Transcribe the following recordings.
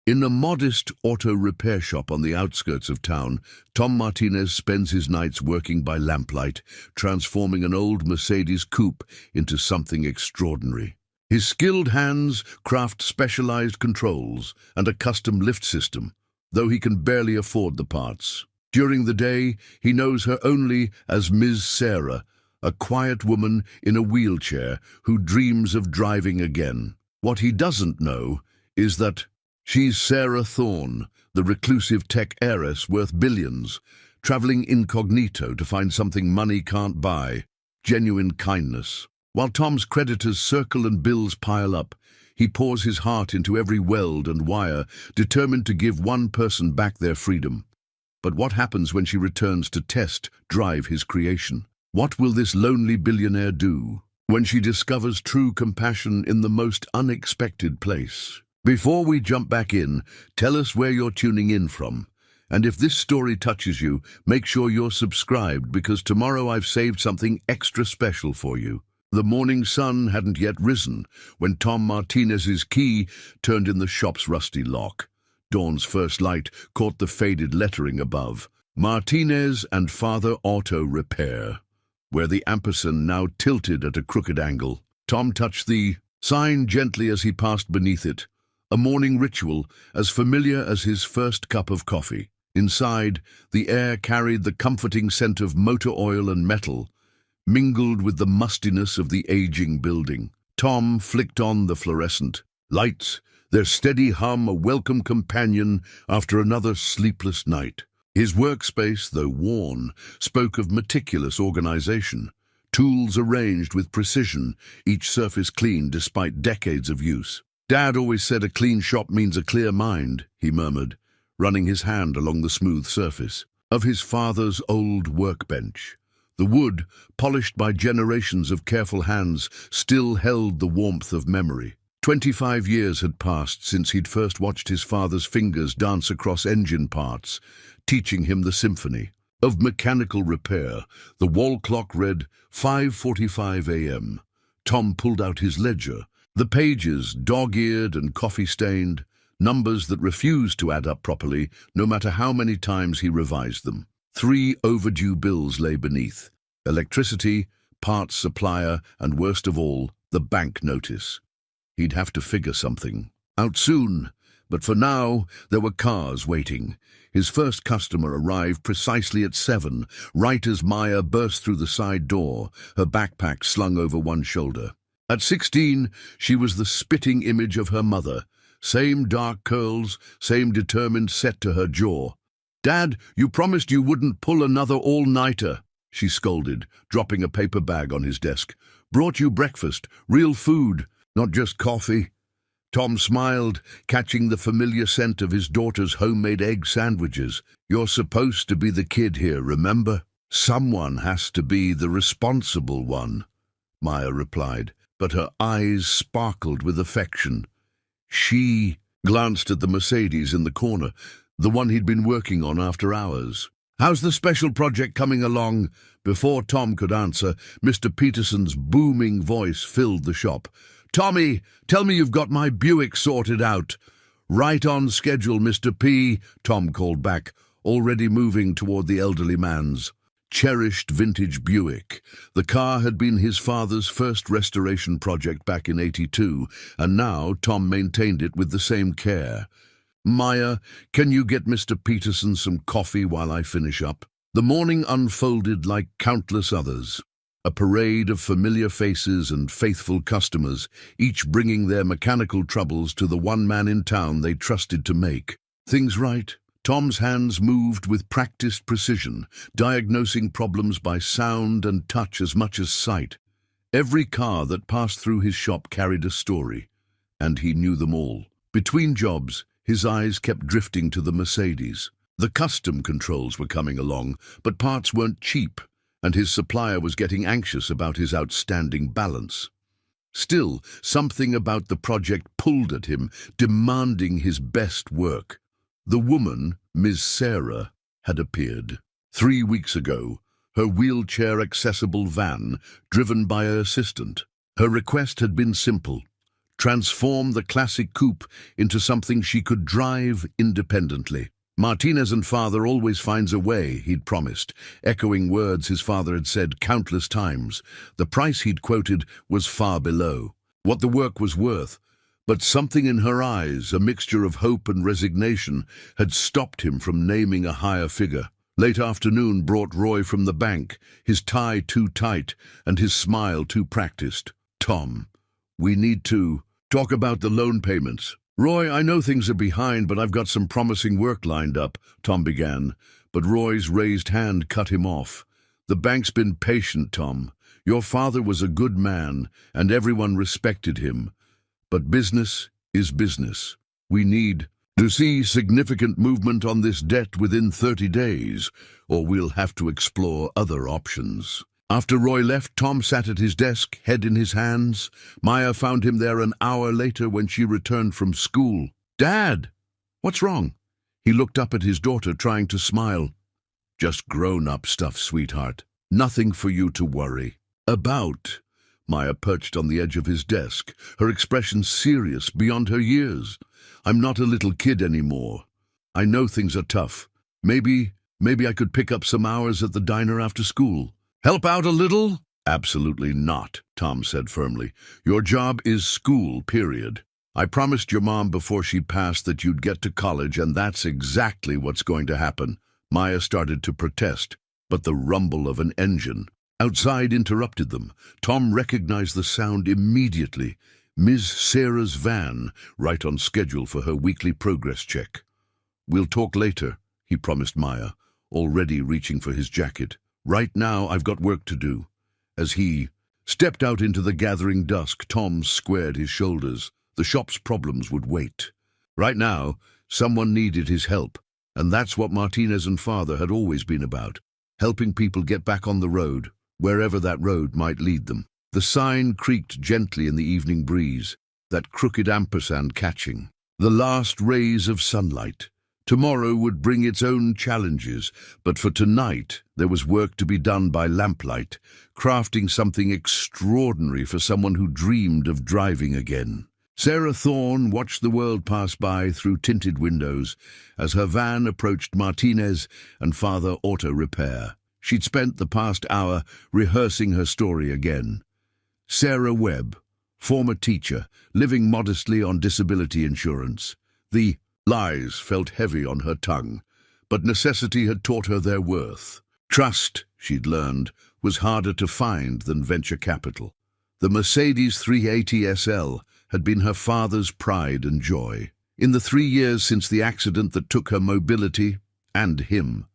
In a modest auto repair shop on the outskirts of town, Tom Martinez spends his nights working by lamplight, transforming an old Mercedes coupe into something extraordinary. His skilled hands craft specialized controls and a custom lift system, though he can barely afford the parts. During the day, he knows her only as Ms. Sarah, a quiet woman in a wheelchair who dreams of driving again. What he doesn't know is that she's Sarah Thorne, the reclusive tech heiress worth billions, traveling incognito to find something money can't buy: genuine kindness. While Tom's creditors circle and bills pile up, he pours his heart into every weld and wire, determined to give one person back their freedom. But what happens when she returns to drive his creation? What will this lonely billionaire do when she discovers true compassion in the most unexpected place? Before we jump back in, tell us where you're tuning in from. And if this story touches you, make sure you're subscribed, because tomorrow I've saved something extra special for you. The morning sun hadn't yet risen when Tom Martinez's key turned in the shop's rusty lock. Dawn's first light caught the faded lettering above: Martinez and Father Auto Repair, where the ampersand now tilted at a crooked angle. Tom touched the sign gently as he passed beneath it, a morning ritual as familiar as his first cup of coffee. Inside, the air carried the comforting scent of motor oil and metal, mingled with the mustiness of the aging building. Tom flicked on the fluorescent lights, their steady hum a welcome companion after another sleepless night. His workspace, though worn, spoke of meticulous organization. Tools arranged with precision, each surface clean despite decades of use. "Dad always said a clean shop means a clear mind," he murmured, running his hand along the smooth surface of his father's old workbench. The wood, polished by generations of careful hands, still held the warmth of memory. 25 years had passed since he'd first watched his father's fingers dance across engine parts, teaching him the symphony of mechanical repair. The wall clock read 5:45 a.m. Tom pulled out his ledger, the pages dog-eared and coffee-stained, numbers that refused to add up properly, no matter how many times he revised them. 3 overdue bills lay beneath: electricity, parts supplier, and worst of all, the bank notice. He'd have to figure something out soon, but for now, there were cars waiting. His first customer arrived precisely at 7, right as Maya burst through the side door, her backpack slung over one shoulder. At 16, she was the spitting image of her mother. Same dark curls, same determined set to her jaw. "Dad, you promised you wouldn't pull another all-nighter," she scolded, dropping a paper bag on his desk. "Brought you breakfast, real food, not just coffee." Tom smiled, catching the familiar scent of his daughter's homemade egg sandwiches. "You're supposed to be the kid here, remember? Someone has to be the responsible one," Maya replied, but her eyes sparkled with affection. She glanced at the Mercedes in the corner, the one he'd been working on after hours. "How's the special project coming along?" Before Tom could answer, Mr. Peterson's booming voice filled the shop. "Tommy, tell me you've got my Buick sorted out." "Right on schedule, Mr. P," Tom called back, already moving toward the elderly man's cherished vintage Buick. The car had been his father's first restoration project back in '82, and now Tom maintained it with the same care. "Maya, can you get Mr. Peterson some coffee while I finish up?" The morning unfolded like countless others. A parade of familiar faces and faithful customers, each bringing their mechanical troubles to the one man in town they trusted to make things right. Tom's hands moved with practiced precision, diagnosing problems by sound and touch as much as sight. Every car that passed through his shop carried a story, and he knew them all. Between jobs, his eyes kept drifting to the Mercedes. The custom controls were coming along, but parts weren't cheap, and his supplier was getting anxious about his outstanding balance. Still, something about the project pulled at him, demanding his best work. The woman, Ms. Sarah, had appeared. 3 weeks ago, her wheelchair-accessible van, driven by her assistant. Her request had been simple: transform the classic coupe into something she could drive independently. Martinez and father always finds a way, he'd promised, echoing words his father had said countless times. The price he'd quoted was far below what the work was worth, but something in her eyes, a mixture of hope and resignation, had stopped him from naming a higher figure. Late afternoon brought Roy from the bank, his tie too tight and his smile too practiced. "Tom, we need to talk about the loan payments." "Roy, I know things are behind, but I've got some promising work lined up," Tom began, but Roy's raised hand cut him off. "The bank's been patient, Tom. Your father was a good man, and everyone respected him. But business is business. We need to see significant movement on this debt within 30 days, or we'll have to explore other options." After Roy left, Tom sat at his desk, head in his hands. Maya found him there an hour later when she returned from school. "Dad, what's wrong?" He looked up at his daughter, trying to smile. "Just grown-up stuff, sweetheart. Nothing for you to worry about." Maya perched on the edge of his desk, her expression serious beyond her years. "I'm not a little kid anymore. I know things are tough. Maybe I could pick up some hours at the diner after school. Help out a little?" "Absolutely not," Tom said firmly. "Your job is school, period. I promised your mom before she passed that you'd get to college, and that's exactly what's going to happen." Maya started to protest, but the rumble of an engine outside interrupted them. Tom recognized the sound immediately. Ms. Sarah's van, right on schedule for her weekly progress check. "We'll talk later," he promised Maya, already reaching for his jacket. "Right now I've got work to do." As he stepped out into the gathering dusk, Tom squared his shoulders. The shop's problems would wait. Right now, someone needed his help, and that's what Martinez and father had always been about, helping people get back on the road, wherever that road might lead them. The sign creaked gently in the evening breeze, that crooked ampersand catching the last rays of sunlight. Tomorrow would bring its own challenges, but for tonight there was work to be done by lamplight, crafting something extraordinary for someone who dreamed of driving again. Sarah Thorne watched the world pass by through tinted windows as her van approached Martinez and Father Auto Repair. She'd spent the past hour rehearsing her story again. Sarah Webb, former teacher, living modestly on disability insurance. The lies felt heavy on her tongue, but necessity had taught her their worth. Trust, she'd learned, was harder to find than venture capital. The Mercedes 380 SL had been her father's pride and joy. In the 3 years since the accident that took her mobility and him,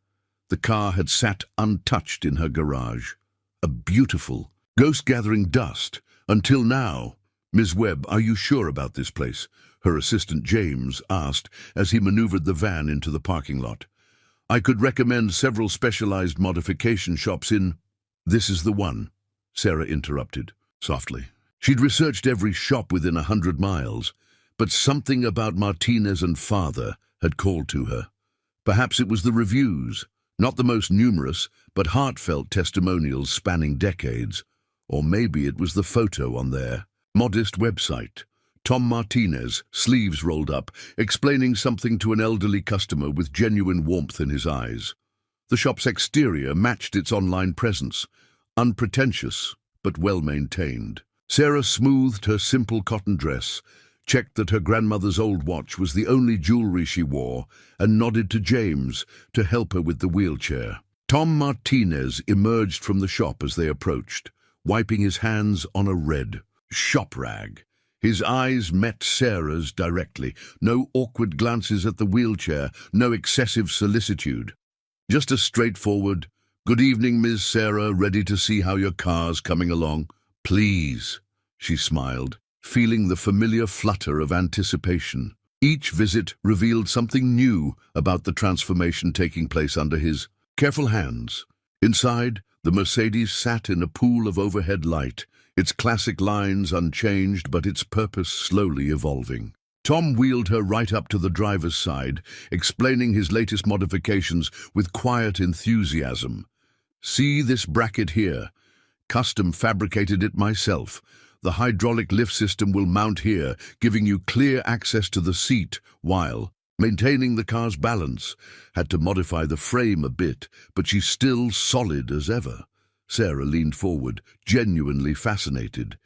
the car had sat untouched in her garage, a beautiful, ghost-gathering dust, until now. "Ms. Webb, are you sure about this place?" her assistant James asked as he maneuvered the van into the parking lot. "I could recommend several specialized modification shops in—" "This is the one," Sarah interrupted, softly. She'd researched every shop within 100 miles, but something about Martinez and father had called to her. Perhaps it was the reviews, not the most numerous, but heartfelt testimonials spanning decades. Or maybe it was the photo on their modest website. Tom Martinez, sleeves rolled up, explaining something to an elderly customer with genuine warmth in his eyes. The shop's exterior matched its online presence, unpretentious but well-maintained. Sarah smoothed her simple cotton dress, checked that her grandmother's old watch was the only jewelry she wore, and nodded to James to help her with the wheelchair. Tom Martinez emerged from the shop as they approached, wiping his hands on a red shop rag. His eyes met Sarah's directly. No awkward glances at the wheelchair, no excessive solicitude. Just a straightforward, "Good evening, Ms. Sarah, ready to see how your car's coming along?" "Please," she smiled, feeling the familiar flutter of anticipation. Each visit revealed something new about the transformation taking place under his careful hands. Inside, the Mercedes sat in a pool of overhead light, its classic lines unchanged but its purpose slowly evolving. Tom wheeled her right up to the driver's side, explaining his latest modifications with quiet enthusiasm. "See this bracket here? Custom fabricated it myself. The hydraulic lift system will mount here, giving you clear access to the seat while maintaining the car's balance. Had to modify the frame a bit, but she's still solid as ever. Sarah leaned forward, genuinely fascinated.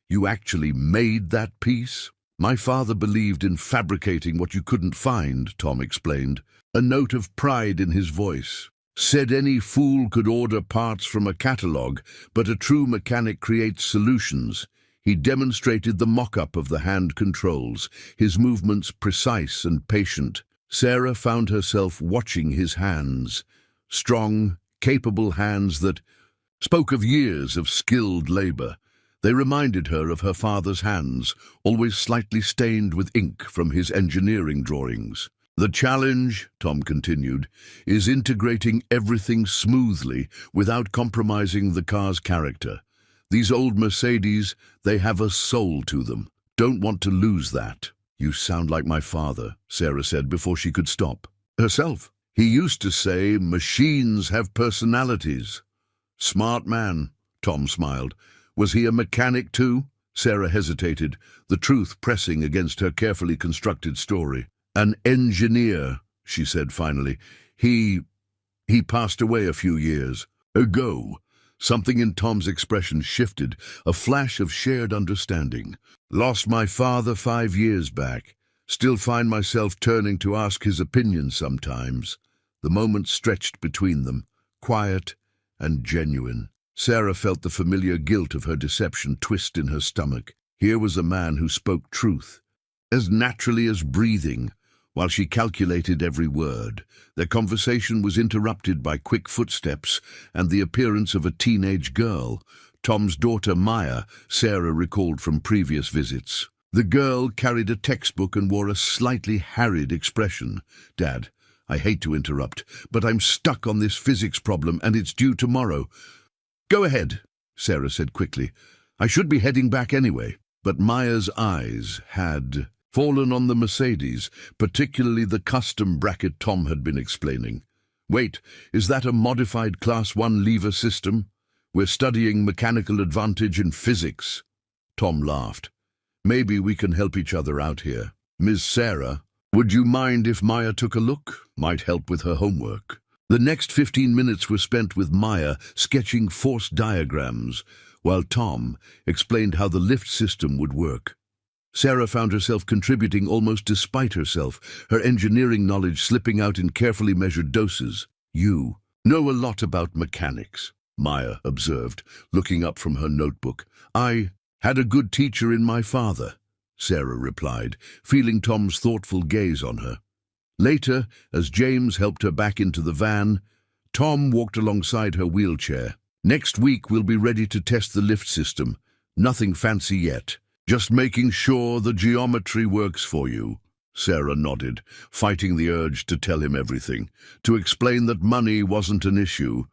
You actually made that piece? My father believed in fabricating what you couldn't find, Tom explained, a note of pride in his voice. Said any fool could order parts from a catalogue, but a true mechanic creates solutions. He demonstrated the mock-up of the hand controls, his movements precise and patient. Sarah found herself watching his hands, strong, capable hands that spoke of years of skilled labor. They reminded her of her father's hands, always slightly stained with ink from his engineering drawings. The challenge, Tom continued, is integrating everything smoothly without compromising the car's character. These old Mercedes, they have a soul to them. Don't want to lose that. You sound like my father, Sarah said before she could stop herself. He used to say, machines have personalities. Smart man, Tom smiled. Was he a mechanic too? Sarah hesitated, the truth pressing against her carefully constructed story. An engineer, she said finally. He passed away a few years ago. Something in Tom's expression shifted, a flash of shared understanding. Lost my father 5 years back. Still find myself turning to ask his opinion sometimes. The moment stretched between them, quiet and genuine. Sarah felt the familiar guilt of her deception twist in her stomach. Here was a man who spoke truth, as naturally as breathing, while she calculated every word. Their conversation was interrupted by quick footsteps and the appearance of a teenage girl, Tom's daughter Maya, Sarah recalled from previous visits. The girl carried a textbook and wore a slightly harried expression. Dad, I hate to interrupt, but I'm stuck on this physics problem and it's due tomorrow. Go ahead, Sarah said quickly. I should be heading back anyway. But Maya's eyes had fallen on the Mercedes, particularly the custom bracket Tom had been explaining. Wait, is that a modified Class 1 lever system? We're studying mechanical advantage in physics. Tom laughed. Maybe we can help each other out here. Miss Sarah, would you mind if Maya took a look? Might help with her homework. The next 15 minutes were spent with Maya sketching force diagrams, while Tom explained how the lift system would work. Sarah found herself contributing almost despite herself, her engineering knowledge slipping out in carefully measured doses. You know a lot about mechanics, Maya observed, looking up from her notebook. I had a good teacher in my father, Sarah replied, feeling Tom's thoughtful gaze on her. Later, as James helped her back into the van, Tom walked alongside her wheelchair. Next week we'll be ready to test the lift system. Nothing fancy yet. Just making sure the geometry works for you. Sarah nodded, fighting the urge to tell him everything, to explain that money wasn't an issue,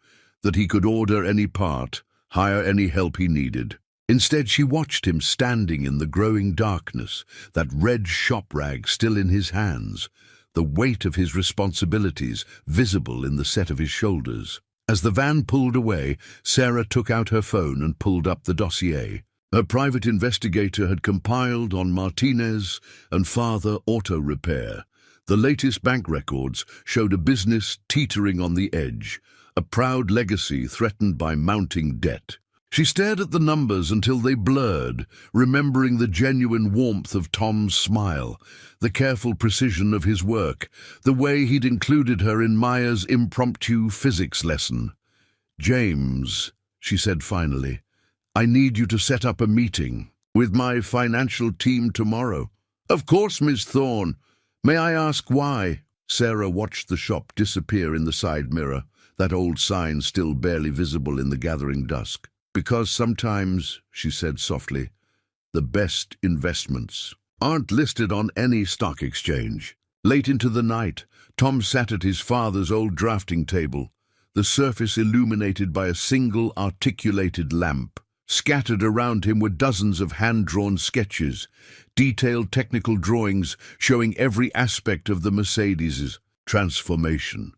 that he could order any part, hire any help he needed. Instead, she watched him standing in the growing darkness, that red shop rag still in his hands, the weight of his responsibilities visible in the set of his shoulders. As the van pulled away, Sarah took out her phone and pulled up the dossier. Her private investigator had compiled on Martinez and Father Auto Repair. The latest bank records showed a business teetering on the edge, a proud legacy threatened by mounting debt. She stared at the numbers until they blurred, remembering the genuine warmth of Tom's smile, the careful precision of his work, the way he'd included her in Maya's impromptu physics lesson. James, she said finally, I need you to set up a meeting with my financial team tomorrow. Of course, Miss Thorne. May I ask why? Sarah watched the shop disappear in the side mirror, that old sign still barely visible in the gathering dusk. Because sometimes, she said softly, the best investments aren't listed on any stock exchange. Late into the night, Tom sat at his father's old drafting table, the surface illuminated by a single articulated lamp. Scattered around him were dozens of hand-drawn sketches, detailed technical drawings showing every aspect of the Mercedes' transformation.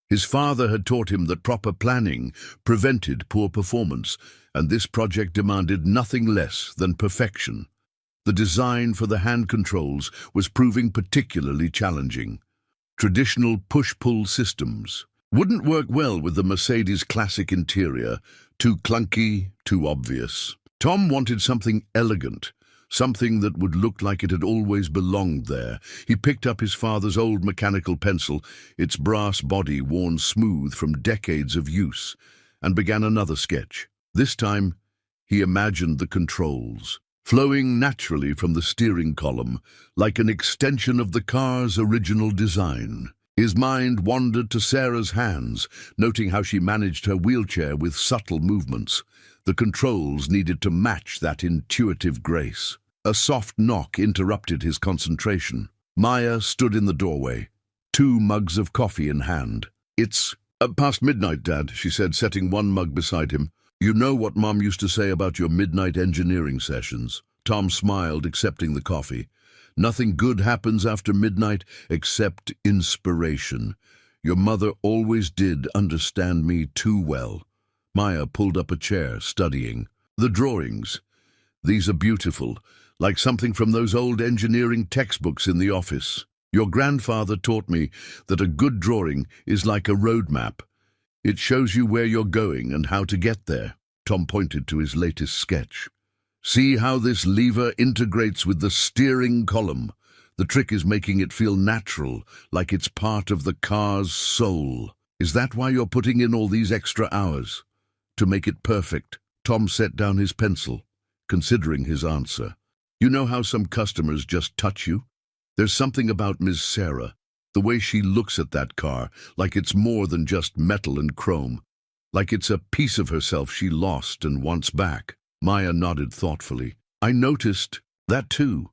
His father had taught him that proper planning prevented poor performance, and this project demanded nothing less than perfection. The design for the hand controls was proving particularly challenging. Traditional push-pull systems wouldn't work well with the Mercedes classic interior, too clunky, too obvious. Tom wanted something elegant, something that would look like it had always belonged there. He picked up his father's old mechanical pencil, its brass body worn smooth from decades of use, and began another sketch. This time, he imagined the controls, flowing naturally from the steering column, like an extension of the car's original design. His mind wandered to Sarah's hands, noting how she managed her wheelchair with subtle movements. The controls needed to match that intuitive grace. A soft knock interrupted his concentration. Maya stood in the doorway, 2 mugs of coffee in hand. "It's past midnight, Dad," she said, setting one mug beside him. "You know what Mom used to say about your midnight engineering sessions." Tom smiled, accepting the coffee. "Nothing good happens after midnight except inspiration. Your mother always did understand me too well." Maya pulled up a chair, studying. "The drawings. These are beautiful, like something from those old engineering textbooks in the office. Your grandfather taught me that a good drawing is like a road map. It shows you where you're going and how to get there." Tom pointed to his latest sketch. "See how this lever integrates with the steering column. The trick is making it feel natural, like it's part of the car's soul. Is that why you're putting in all these extra hours? To make it perfect?" Tom set down his pencil, considering his answer. "You know how some customers just touch you? There's something about Miss Sarah, the way she looks at that car, like it's more than just metal and chrome, like it's a piece of herself she lost and wants back." Maya nodded thoughtfully. "I noticed that too.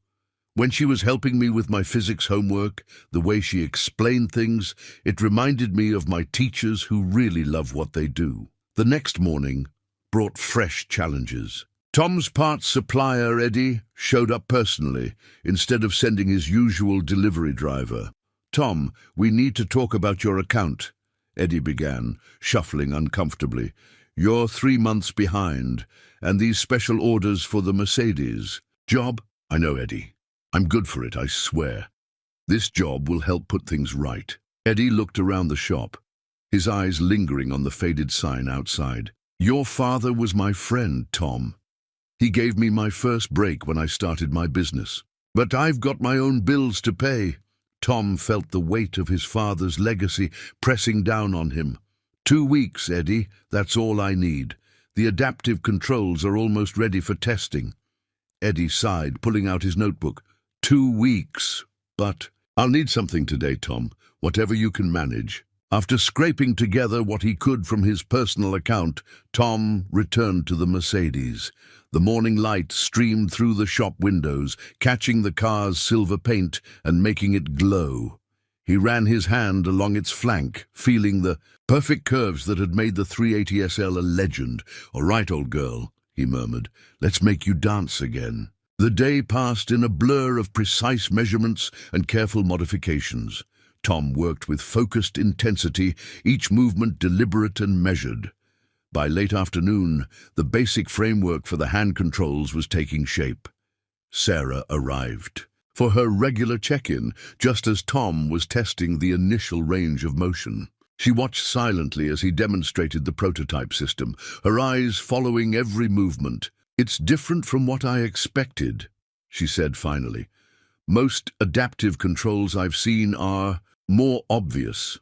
When she was helping me with my physics homework, the way she explained things, it reminded me of my teachers who really love what they do." The next morning brought fresh challenges. Tom's parts supplier, Eddie, showed up personally, instead of sending his usual delivery driver. "Tom, we need to talk about your account," Eddie began, shuffling uncomfortably. "You're 3 months behind, and these special orders for the Mercedes job." "I know, Eddie. I'm good for it, I swear. This job will help put things right." Eddie looked around the shop, his eyes lingering on the faded sign outside. "Your father was my friend, Tom. He gave me my first break when I started my business. But I've got my own bills to pay." Tom felt the weight of his father's legacy pressing down on him. 2 weeks, Eddie, that's all I need. The adaptive controls are almost ready for testing." Eddie sighed, pulling out his notebook. 2 weeks. But I'll need something today, Tom, whatever you can manage. After scraping together what he could from his personal account, Tom returned to the Mercedes. The morning light streamed through the shop windows, catching the car's silver paint and making it glow. He ran his hand along its flank, feeling the perfect curves that had made the 380 SL a legend. "All right, old girl," he murmured, "let's make you dance again." The day passed in a blur of precise measurements and careful modifications. Tom worked with focused intensity, each movement deliberate and measured. By late afternoon, the basic framework for the hand controls was taking shape. Sarah arrived for her regular check-in, just as Tom was testing the initial range of motion. She watched silently as he demonstrated the prototype system, her eyes following every movement. "It's different from what I expected," she said finally. "Most adaptive controls I've seen are more obvious."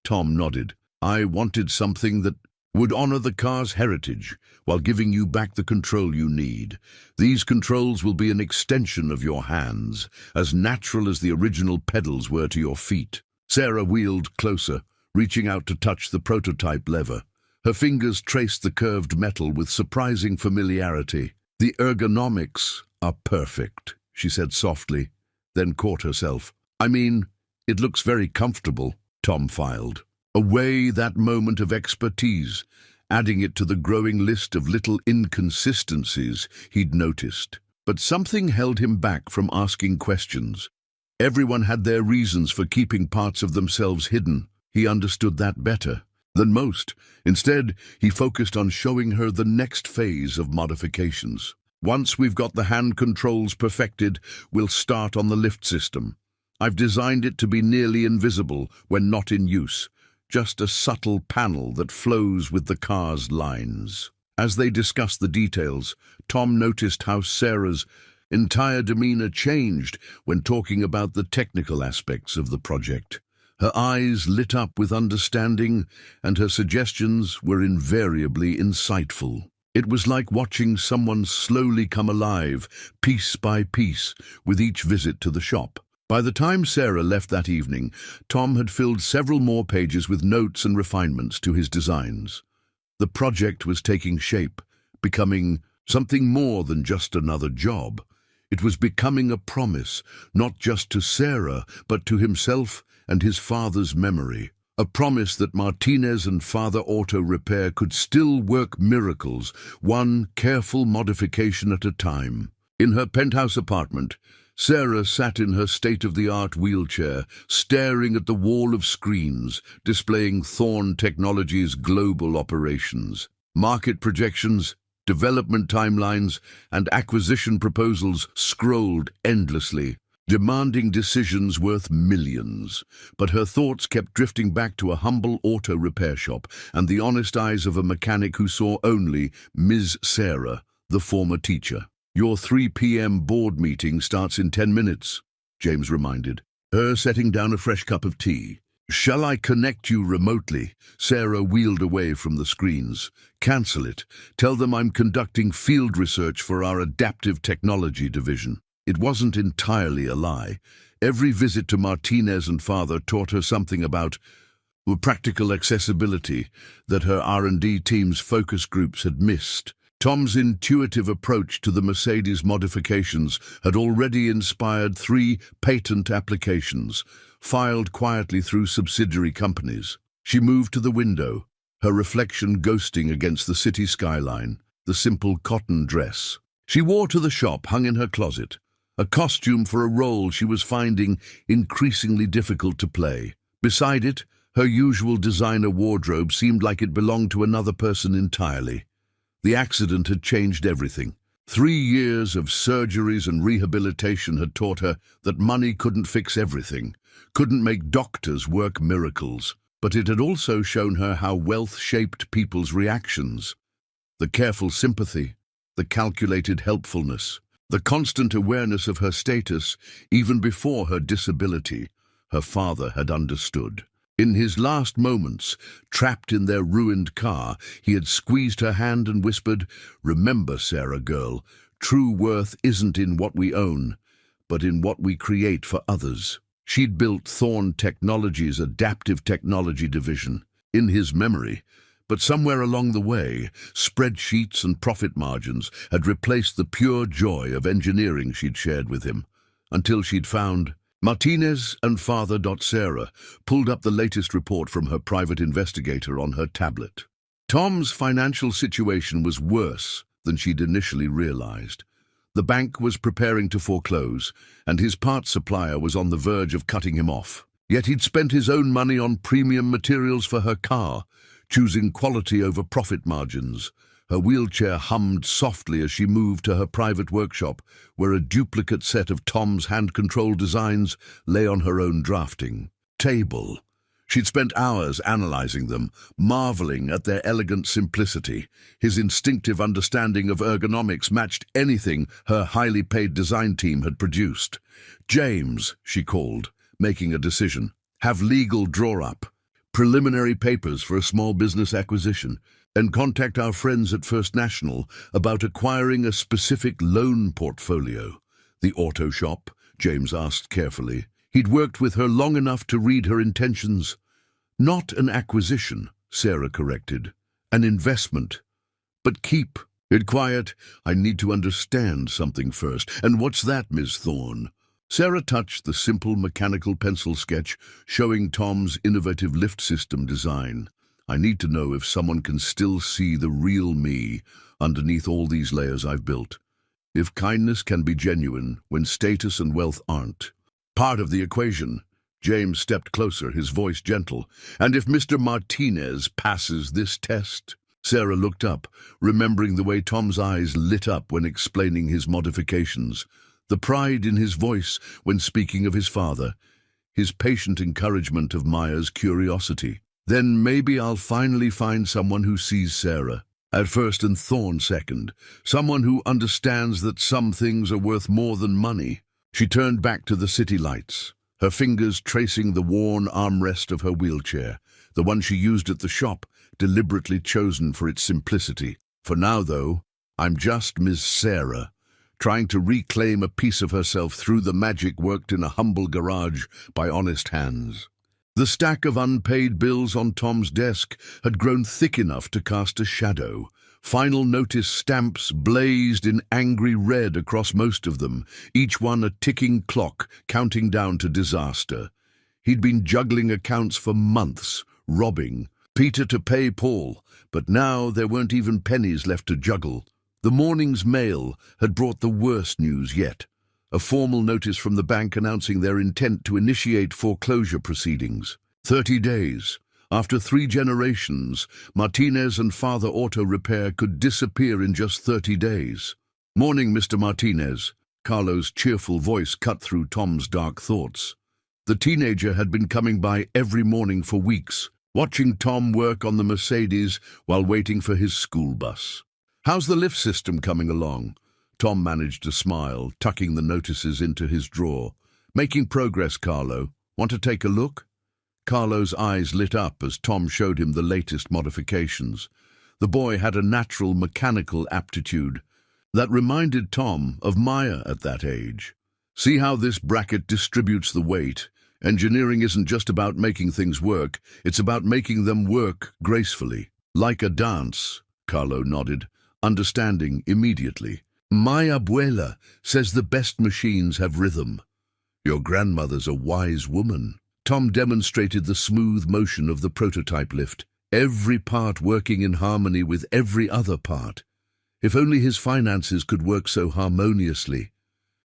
Tom nodded. "I wanted something that would honor the car's heritage while giving you back the control you need. These controls will be an extension of your hands, as natural as the original pedals were to your feet." Sarah wheeled closer, reaching out to touch the prototype lever. Her fingers traced the curved metal with surprising familiarity. "The ergonomics are perfect," she said softly, then caught herself. "I mean, it looks very comfortable," Tom filed. Away that moment of expertise, adding it to the growing list of little inconsistencies he'd noticed. But something held him back from asking questions. Everyone had their reasons for keeping parts of themselves hidden. He understood that better than most. Instead, he focused on showing her the next phase of modifications. Once we've got the hand controls perfected, we'll start on the lift system. I've designed it to be nearly invisible when not in use, just a subtle panel that flows with the car's lines. As they discussed the details, Tom noticed how Sarah's entire demeanor changed when talking about the technical aspects of the project. Her eyes lit up with understanding, and her suggestions were invariably insightful. It was like watching someone slowly come alive, piece by piece, with each visit to the shop. By the time Sarah left that evening, Tom had filled several more pages with notes and refinements to his designs. The project was taking shape, becoming something more than just another job. It was becoming a promise, not just to Sarah, but to himself and his father's memory. A promise that Martinez and Father Auto Repair could still work miracles, one careful modification at a time. In her penthouse apartment, Sarah sat in her state-of-the-art wheelchair, staring at the wall of screens, displaying Thorn Technologies' global operations. Market projections, development timelines, and acquisition proposals scrolled endlessly, demanding decisions worth millions. But her thoughts kept drifting back to a humble auto repair shop and the honest eyes of a mechanic who saw only Ms. Sarah, the former teacher. "Your 3 p.m. board meeting starts in 10 minutes, James reminded her, setting down a fresh cup of tea. "Shall I connect you remotely?" Sarah wheeled away from the screens. "Cancel it. Tell them I'm conducting field research for our adaptive technology division." It wasn't entirely a lie. Every visit to Martinez and Father taught her something about practical accessibility that her R&D team's focus groups had missed. Tom's intuitive approach to the Mercedes modifications had already inspired 3 patent applications, filed quietly through subsidiary companies. She moved to the window, her reflection ghosting against the city skyline, the simple cotton dress she wore to the shop hung in her closet, a costume for a role she was finding increasingly difficult to play. Beside it, her usual designer wardrobe seemed like it belonged to another person entirely. The accident had changed everything. 3 years of surgeries and rehabilitation had taught her that money couldn't fix everything, couldn't make doctors work miracles. But it had also shown her how wealth shaped people's reactions. The careful sympathy, the calculated helpfulness, the constant awareness of her status, even before her disability, her father had understood. In his last moments, trapped in their ruined car, he had squeezed her hand and whispered, "Remember, Sarah girl, true worth isn't in what we own, but in what we create for others." She'd built Thorn Technologies' adaptive technology division in his memory, but somewhere along the way, spreadsheets and profit margins had replaced the pure joy of engineering she'd shared with him, until she'd found Martinez and Father. Sarah pulled up the latest report from her private investigator on her tablet. Tom's financial situation was worse than she'd initially realized. The bank was preparing to foreclose, and his parts supplier was on the verge of cutting him off. Yet he'd spent his own money on premium materials for her car, choosing quality over profit margins. Her wheelchair hummed softly as she moved to her private workshop, where a duplicate set of Tom's hand-controlled designs lay on her own drafting table. She'd spent hours analyzing them, marveling at their elegant simplicity. His instinctive understanding of ergonomics matched anything her highly paid design team had produced. "James," she called, making a decision. "Have legal draw up preliminary papers for a small business acquisition, and contact our friends at First National about acquiring a specific loan portfolio." "The auto shop?" James asked carefully. He'd worked with her long enough to read her intentions. "Not an acquisition," Sarah corrected. "An investment. But keep it quiet. I need to understand something first." "And what's that, Ms. Thorne?" Sarah touched the simple mechanical pencil sketch showing Tom's innovative lift system design. "I need to know if someone can still see the real me underneath all these layers I've built. If kindness can be genuine when status and wealth aren't." "Part of the equation," James stepped closer, his voice gentle. "And if Mr. Martinez passes this test?" Sarah looked up, remembering the way Tom's eyes lit up when explaining his modifications, the pride in his voice when speaking of his father, his patient encouragement of Maya's curiosity. "Then maybe I'll finally find someone who sees Sarah at first and Thorn second, someone who understands that some things are worth more than money." She turned back to the city lights, her fingers tracing the worn armrest of her wheelchair, the one she used at the shop, deliberately chosen for its simplicity. "For now, though, I'm just Miss Sarah, trying to reclaim a piece of herself through the magic worked in a humble garage by honest hands." The stack of unpaid bills on Tom's desk had grown thick enough to cast a shadow. Final notice stamps blazed in angry red across most of them, each one a ticking clock counting down to disaster. He'd been juggling accounts for months, robbing Peter to pay Paul, but now there weren't even pennies left to juggle. The morning's mail had brought the worst news yet. A formal notice from the bank announcing their intent to initiate foreclosure proceedings. 30 days. After 3 generations, Martinez and Father Auto Repair could disappear in just 30 days. "Morning, Mr. Martinez." Carlo's cheerful voice cut through Tom's dark thoughts. The teenager had been coming by every morning for weeks, watching Tom work on the Mercedes while waiting for his school bus. "How's the lift system coming along?" Tom managed to smile, tucking the notices into his drawer. "Making progress, Carlo. Want to take a look?" Carlo's eyes lit up as Tom showed him the latest modifications. The boy had a natural mechanical aptitude that reminded Tom of Maya at that age. "See how this bracket distributes the weight? Engineering isn't just about making things work, it's about making them work gracefully. Like a dance," Carlo nodded, understanding immediately. "My abuela says the best machines have rhythm." "Your grandmother's a wise woman." Tom demonstrated the smooth motion of the prototype lift, every part working in harmony with every other part. If only his finances could work so harmoniously.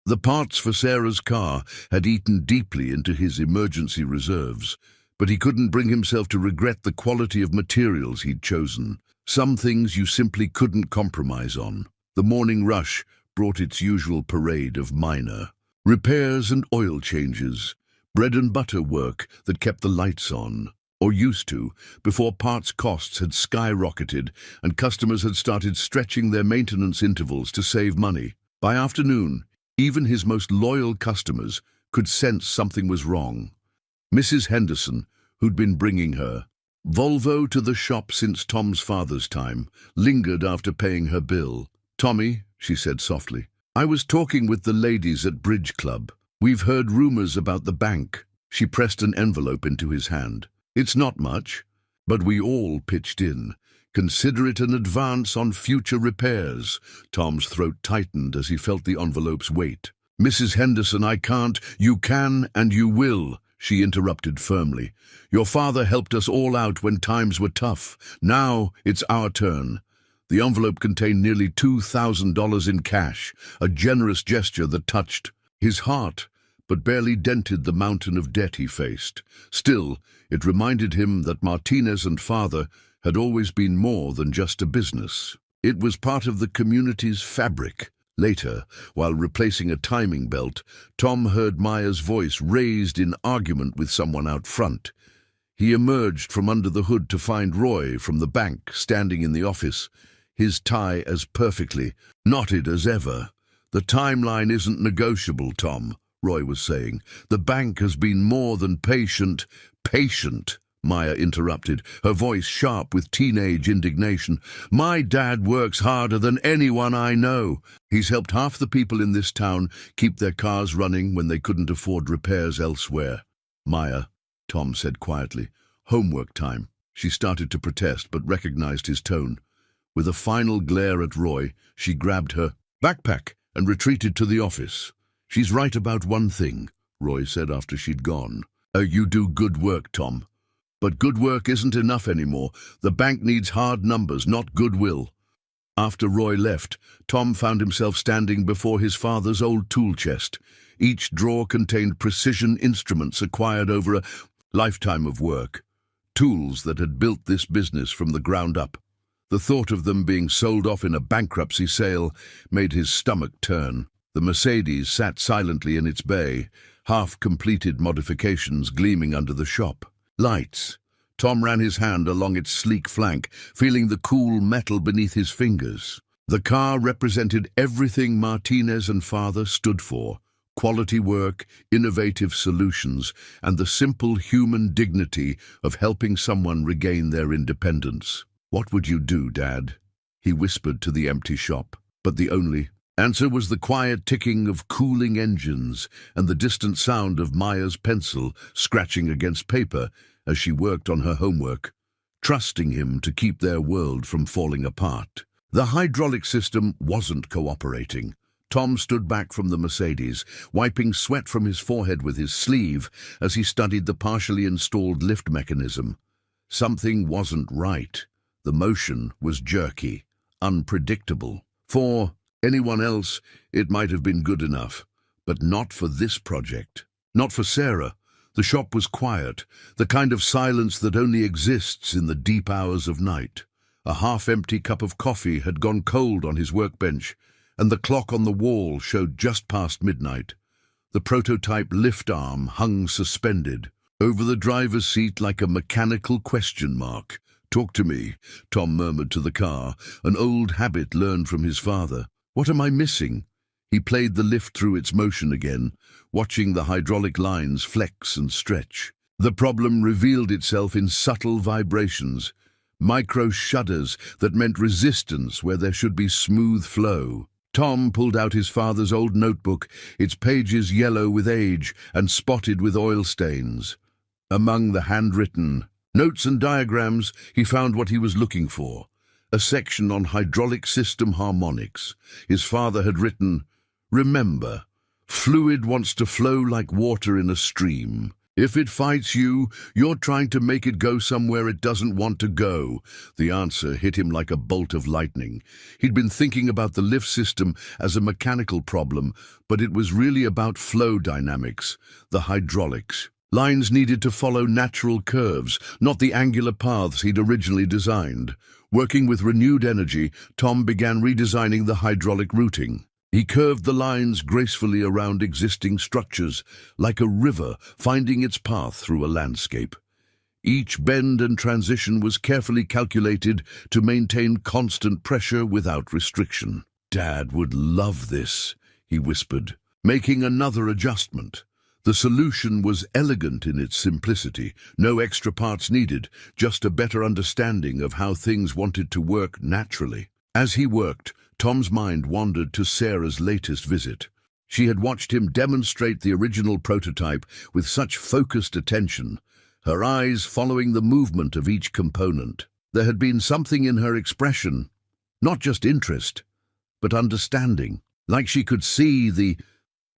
The parts for Sarah's car had eaten deeply into his emergency reserves, but he couldn't bring himself to regret the quality of materials he'd chosen. Some things you simply couldn't compromise on. The morning rush brought its usual parade of minor repairs and oil changes, bread and butter work that kept the lights on, or used to, before parts costs had skyrocketed and customers had started stretching their maintenance intervals to save money. By afternoon, even his most loyal customers could sense something was wrong. Mrs. Henderson, who'd been bringing her Volvo to the shop since Tom's father's time, lingered after paying her bill. "Tommy," she said softly, "I was talking with the ladies at Bridge Club. We've heard rumors about the bank." She pressed an envelope into his hand. "It's not much, but we all pitched in. Consider it an advance on future repairs." Tom's throat tightened as he felt the envelope's weight. "Mrs. Henderson, I can't." "You can and you will," she interrupted firmly. "Your father helped us all out when times were tough. Now it's our turn." The envelope contained nearly $2,000 in cash, a generous gesture that touched his heart, but barely dented the mountain of debt he faced. Still, it reminded him that Martinez and Father had always been more than just a business. It was part of the community's fabric. Later, while replacing a timing belt, Tom heard Maya's voice raised in argument with someone out front. He emerged from under the hood to find Roy from the bank standing in the office, his tie as perfectly knotted as ever. "The timeline isn't negotiable, Tom," Roy was saying. "The bank has been more than patient." "Patient," Maya interrupted, her voice sharp with teenage indignation. "My dad works harder than anyone I know. He's helped half the people in this town keep their cars running when they couldn't afford repairs elsewhere." "Maya," Tom said quietly, "homework time." She started to protest but recognized his tone. With a final glare at Roy, she grabbed her backpack and retreated to the office. "She's right about one thing," Roy said after she'd gone. You do good work, Tom. But good work isn't enough anymore. The bank needs hard numbers, not goodwill." After Roy left, Tom found himself standing before his father's old tool chest. Each drawer contained precision instruments acquired over a lifetime of work, tools that had built this business from the ground up. The thought of them being sold off in a bankruptcy sale made his stomach turn. The Mercedes sat silently in its bay, half-completed modifications gleaming under the shop. Lights. Tom ran his hand along its sleek flank, feeling the cool metal beneath his fingers. The car represented everything Martinez and father stood for: quality work, innovative solutions, and the simple human dignity of helping someone regain their independence. "What would you do, Dad?" he whispered to the empty shop. But the only answer was the quiet ticking of cooling engines and the distant sound of Maya's pencil scratching against paper as she worked on her homework, trusting him to keep their world from falling apart. The hydraulic system wasn't cooperating. Tom stood back from the Mercedes, wiping sweat from his forehead with his sleeve as he studied the partially installed lift mechanism. Something wasn't right. The motion was jerky, unpredictable. For anyone else, it might have been good enough, but not for this project. Not for Sarah. The shop was quiet, the kind of silence that only exists in the deep hours of night. A half-empty cup of coffee had gone cold on his workbench, and the clock on the wall showed just past midnight. The prototype lift arm hung suspended over the driver's seat like a mechanical question mark. "Talk to me," Tom murmured to the car, an old habit learned from his father. "What am I missing?" He played the lift through its motion again, watching the hydraulic lines flex and stretch. The problem revealed itself in subtle vibrations, micro shudders that meant resistance where there should be smooth flow. Tom pulled out his father's old notebook, its pages yellow with age and spotted with oil stains. Among the handwritten notes and diagrams, he found what he was looking for: a section on hydraulic system harmonics. His father had written, "Remember, fluid wants to flow like water in a stream. If it fights you, you're trying to make it go somewhere it doesn't want to go." The answer hit him like a bolt of lightning. He'd been thinking about the lift system as a mechanical problem, but it was really about flow dynamics, the hydraulics. Lines needed to follow natural curves, not the angular paths he'd originally designed. Working with renewed energy, Tom began redesigning the hydraulic routing. He curved the lines gracefully around existing structures, like a river finding its path through a landscape. Each bend and transition was carefully calculated to maintain constant pressure without restriction. "Dad would love this," he whispered, making another adjustment. The solution was elegant in its simplicity, no extra parts needed, just a better understanding of how things wanted to work naturally. As he worked, Tom's mind wandered to Sarah's latest visit. She had watched him demonstrate the original prototype with such focused attention, her eyes following the movement of each component. There had been something in her expression, not just interest, but understanding, like she could see the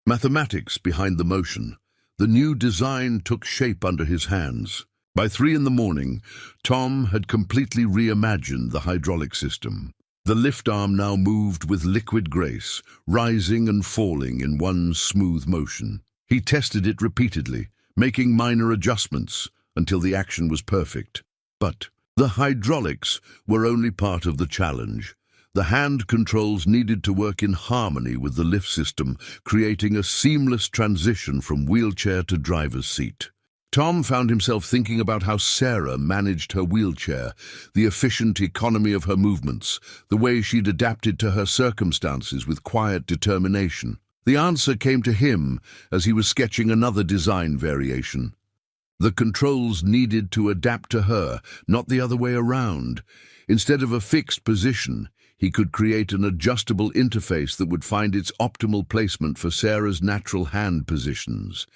mathematics behind the motion. The new design took shape under his hands. By 3 in the morning, Tom had completely reimagined the hydraulic system. The lift arm now moved with liquid grace, rising and falling in one smooth motion. He tested it repeatedly, making minor adjustments until the action was perfect. But the hydraulics were only part of the challenge. The hand controls needed to work in harmony with the lift system, creating a seamless transition from wheelchair to driver's seat. Tom found himself thinking about how Sarah managed her wheelchair, the efficient economy of her movements, the way she'd adapted to her circumstances with quiet determination. The answer came to him as he was sketching another design variation. The controls needed to adapt to her, not the other way around. Instead of a fixed position, he could create an adjustable interface that would find its optimal placement for Sarah's natural hand positions.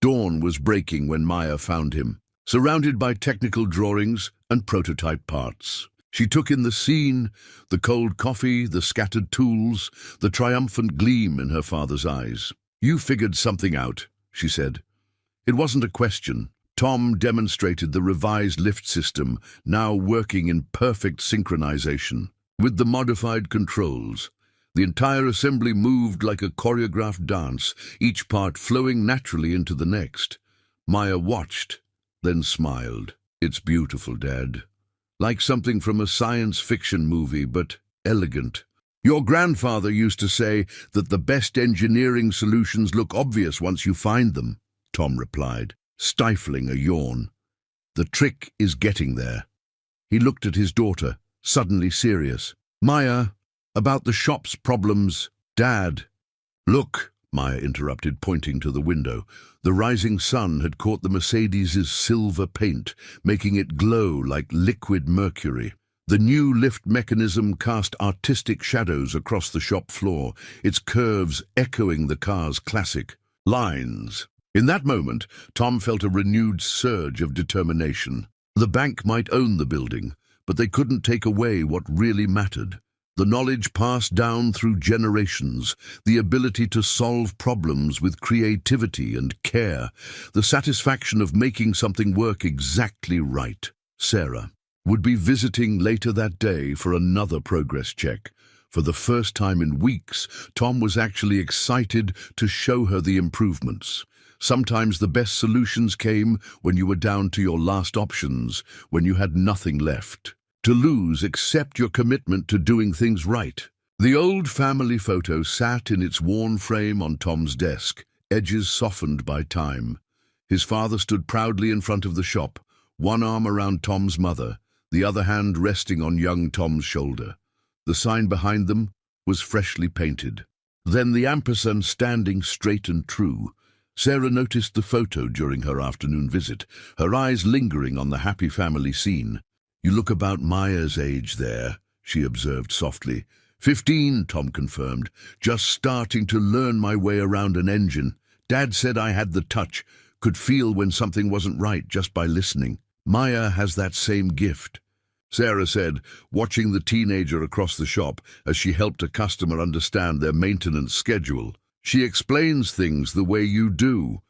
Dawn was breaking when Maya found him, surrounded by technical drawings and prototype parts. She took in the scene, the cold coffee, the scattered tools, the triumphant gleam in her father's eyes. "You figured something out," she said. It wasn't a question. Tom demonstrated the revised lift system, now working in perfect synchronization. with the modified controls. The entire assembly moved like a choreographed dance, each part flowing naturally into the next. Maya watched, then smiled. "It's beautiful, Dad. Like something from a science fiction movie, but elegant. Your grandfather used to say that the best engineering solutions look obvious once you find them," Tom replied, stifling a yawn. "The trick is getting there." He looked at his daughter, suddenly serious. "Maya, about the shop's problems." "Dad." "Look," Maya interrupted, pointing to the window. The rising sun had caught the Mercedes's silver paint, making it glow like liquid mercury. The new lift mechanism cast artistic shadows across the shop floor, its curves echoing the car's classic lines. In that moment, Tom felt a renewed surge of determination. The bank might own the building, but they couldn't take away what really mattered. The knowledge passed down through generations, the ability to solve problems with creativity and care, the satisfaction of making something work exactly right. Sarah would be visiting later that day for another progress check. For the first time in weeks, Tom was actually excited to show her the improvements. Sometimes the best solutions came when you were down to your last options, when you had nothing left to lose except your commitment to doing things right. The old family photo sat in its worn frame on Tom's desk, edges softened by time. His father stood proudly in front of the shop, one arm around Tom's mother, the other hand resting on young Tom's shoulder. The sign behind them was freshly painted. Then the ampersand standing straight and true. Sarah noticed the photo during her afternoon visit, her eyes lingering on the happy family scene. "You look about Maya's age there," she observed softly. 15, Tom confirmed. "Just starting to learn my way around an engine. Dad said I had the touch, could feel when something wasn't right just by listening. Maya has that same gift," Sarah said, watching the teenager across the shop as she helped a customer understand their maintenance schedule. "She explains things the way you do,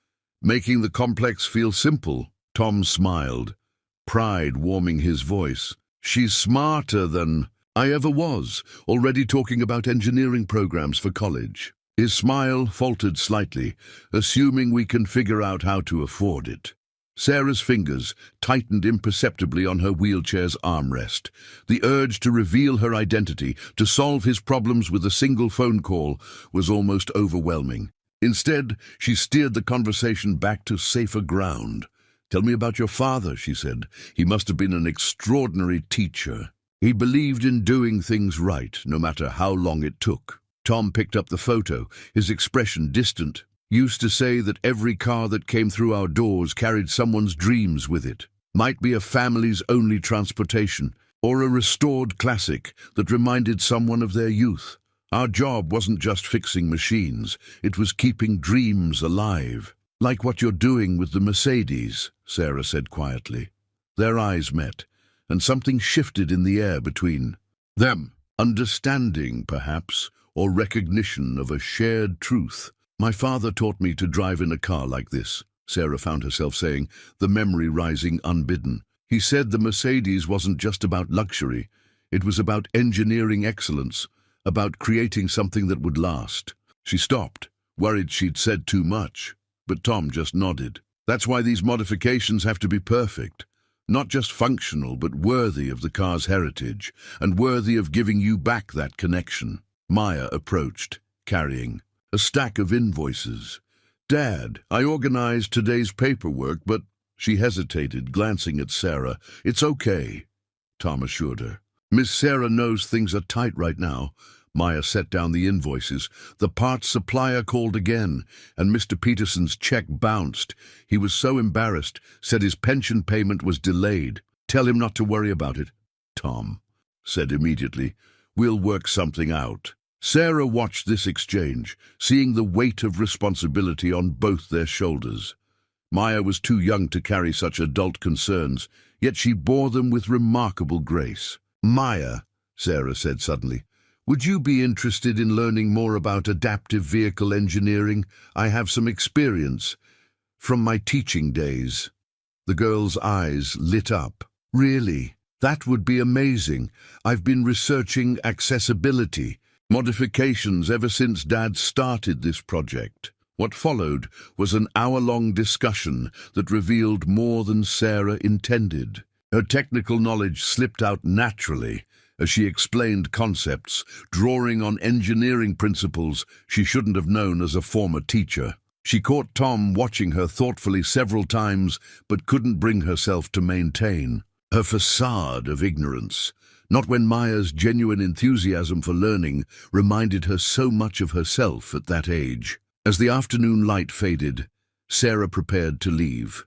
making the complex feel simple." Tom smiled, pride warming his voice. "She's smarter than I ever was, already talking about engineering programs for college." His smile faltered slightly, "assuming we can figure out how to afford it." Sarah's fingers tightened imperceptibly on her wheelchair's armrest. The urge to reveal her identity, to solve his problems with a single phone call, was almost overwhelming. Instead, she steered the conversation back to safer ground. "Tell me about your father," she said. "He must have been an extraordinary teacher. He believed in doing things right, no matter how long it took." Tom picked up the photo, his expression distant. "Used to say that every car that came through our doors carried someone's dreams with it. Might be a family's only transportation, or a restored classic that reminded someone of their youth. Our job wasn't just fixing machines, it was keeping dreams alive. Like what you're doing with the Mercedes," Sarah said quietly. Their eyes met, and something shifted in the air between them. Understanding, perhaps, or recognition of a shared truth. "My father taught me to drive in a car like this," Sarah found herself saying, the memory rising unbidden. "He said the Mercedes wasn't just about luxury. It was about engineering excellence, about creating something that would last." She stopped, worried she'd said too much, but Tom just nodded. "That's why these modifications have to be perfect. Not just functional, but worthy of the car's heritage, and worthy of giving you back that connection." Maya approached, carrying a stack of invoices. "Dad, I organized today's paperwork, but—" She hesitated, glancing at Sarah. "It's okay," Tom assured her. "Miss Sarah knows things are tight right now." Maya set down the invoices. The parts supplier called again, and Mr. Peterson's check bounced. He was so embarrassed, said his pension payment was delayed. "Tell him not to worry about it," Tom said immediately. "We'll work something out." Sarah watched this exchange, seeing the weight of responsibility on both their shoulders. Maya was too young to carry such adult concerns, yet she bore them with remarkable grace. "Maya," Sarah said suddenly, "would you be interested in learning more about adaptive vehicle engineering? I have some experience from my teaching days." The girl's eyes lit up. "Really?" That would be amazing. I've been researching accessibility modifications ever since Dad started this project. What followed was an hour-long discussion that revealed more than Sarah intended. Her technical knowledge slipped out naturally as she explained concepts, drawing on engineering principles she shouldn't have known as a former teacher. She caught Tom watching her thoughtfully several times, but couldn't bring herself to maintain her facade of ignorance. Not when Maya's genuine enthusiasm for learning reminded her so much of herself at that age. As the afternoon light faded, Sarah prepared to leave.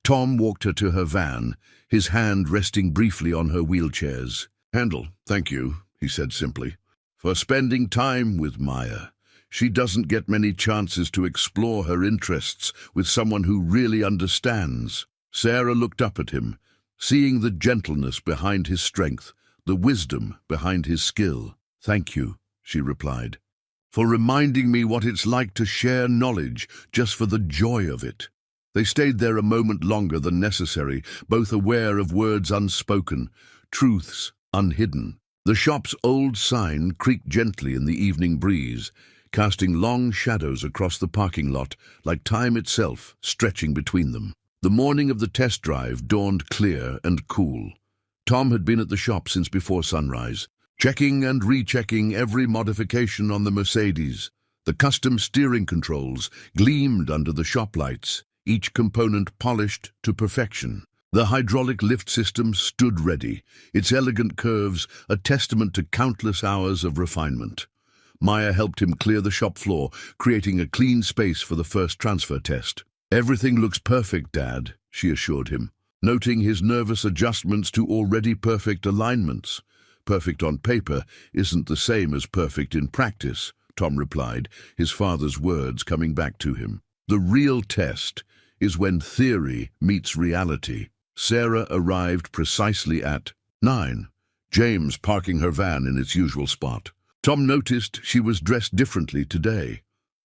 Tom walked her to her van, his hand resting briefly on her wheelchairs. "Handle, thank you," he said simply, "for spending time with Maya. She doesn't get many chances to explore her interests with someone who really understands." Sarah looked up at him, seeing the gentleness behind his strength, the wisdom behind his skill. "Thank you," she replied, "for reminding me what it's like to share knowledge just for the joy of it." They stayed there a moment longer than necessary, both aware of words unspoken, truths unhidden. The shop's old sign creaked gently in the evening breeze, casting long shadows across the parking lot, like time itself stretching between them. The morning of the test drive dawned clear and cool. Tom had been at the shop since before sunrise, checking and rechecking every modification on the Mercedes. The custom steering controls gleamed under the shop lights, each component polished to perfection. The hydraulic lift system stood ready, its elegant curves a testament to countless hours of refinement. Maya helped him clear the shop floor, creating a clean space for the first transfer test. "Everything looks perfect, Dad," she assured him, noting his nervous adjustments to already perfect alignments. "Perfect on paper isn't the same as perfect in practice," Tom replied, his father's words coming back to him. "The real test is when theory meets reality." Sarah arrived precisely at 9, James parking her van in its usual spot. Tom noticed she was dressed differently today.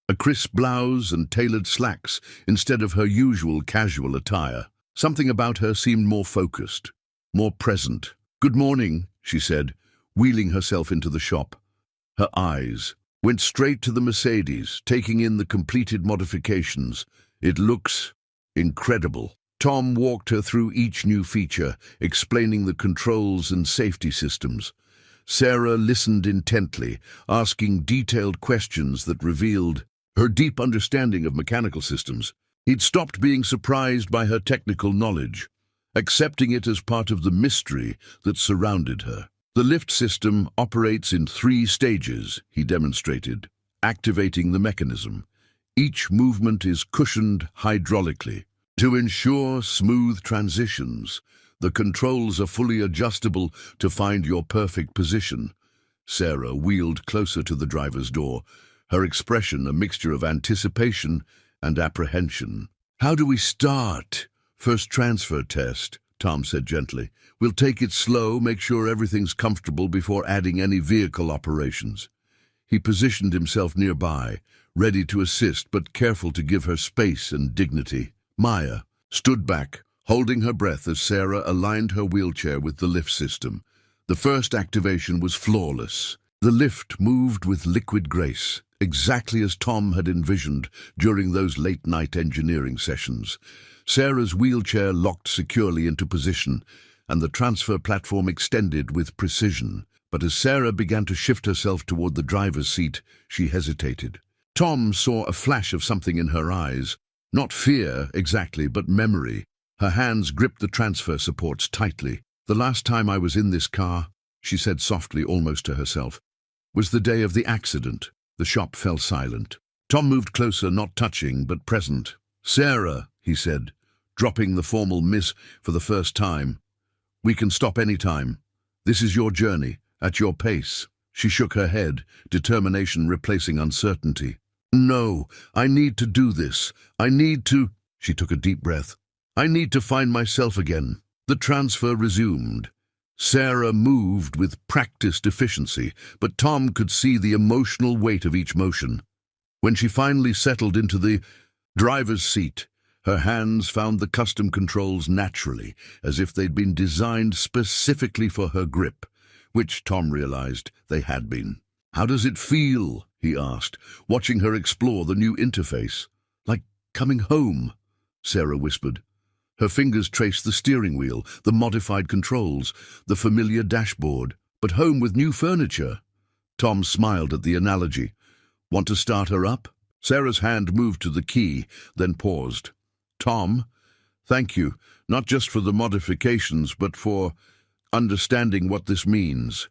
A crisp blouse and tailored slacks instead of her usual casual attire. Something about her seemed more focused, more present. "Good morning," she said, wheeling herself into the shop. Her eyes went straight to the Mercedes, taking in the completed modifications. "It looks incredible." Tom walked her through each new feature, explaining the controls and safety systems. Sarah listened intently, asking detailed questions that revealed her deep understanding of mechanical systems. He'd stopped being surprised by her technical knowledge, accepting it as part of the mystery that surrounded her. "The lift system operates in 3 stages," he demonstrated, activating the mechanism. "Each movement is cushioned hydraulically to ensure smooth transitions. The controls are fully adjustable to find your perfect position." Sarah wheeled closer to the driver's door, her expression a mixture of anticipation and apprehension. "How do we start?" "First transfer test," Tom said gently. "We'll take it slow, make sure everything's comfortable before adding any vehicle operations." He positioned himself nearby, ready to assist but careful to give her space and dignity. Maya stood back, holding her breath as Sarah aligned her wheelchair with the lift system. The first activation was flawless. The lift moved with liquid grace, exactly as Tom had envisioned during those late-night engineering sessions. Sarah's wheelchair locked securely into position, and the transfer platform extended with precision. But as Sarah began to shift herself toward the driver's seat, she hesitated. Tom saw a flash of something in her eyes. Not fear, exactly, but memory. Her hands gripped the transfer supports tightly. "The last time I was in this car," she said softly, almost to herself, "was the day of the accident." The shop fell silent. Tom moved closer, not touching, but present. "Sarah," he said, dropping the formal miss for the first time, "we can stop any time. This is your journey, at your pace." She shook her head, determination replacing uncertainty. "No, I need to do this. I need to—" She took a deep breath. "I need to find myself again." The transfer resumed. Sarah moved with practiced efficiency, but Tom could see the emotional weight of each motion. When she finally settled into the driver's seat, Her hands found the custom controls naturally, as if they'd been designed specifically for her grip, which Tom realized they had been. "How does it feel?" he asked, watching her explore the new interface. "Like coming home," Sarah whispered. Her fingers traced the steering wheel, the modified controls, the familiar dashboard, but home with new furniture. Tom smiled at the analogy. "Want to start her up?" Sarah's hand moved to the key, then paused. "Tom, thank you, not just for the modifications, but for understanding what this means."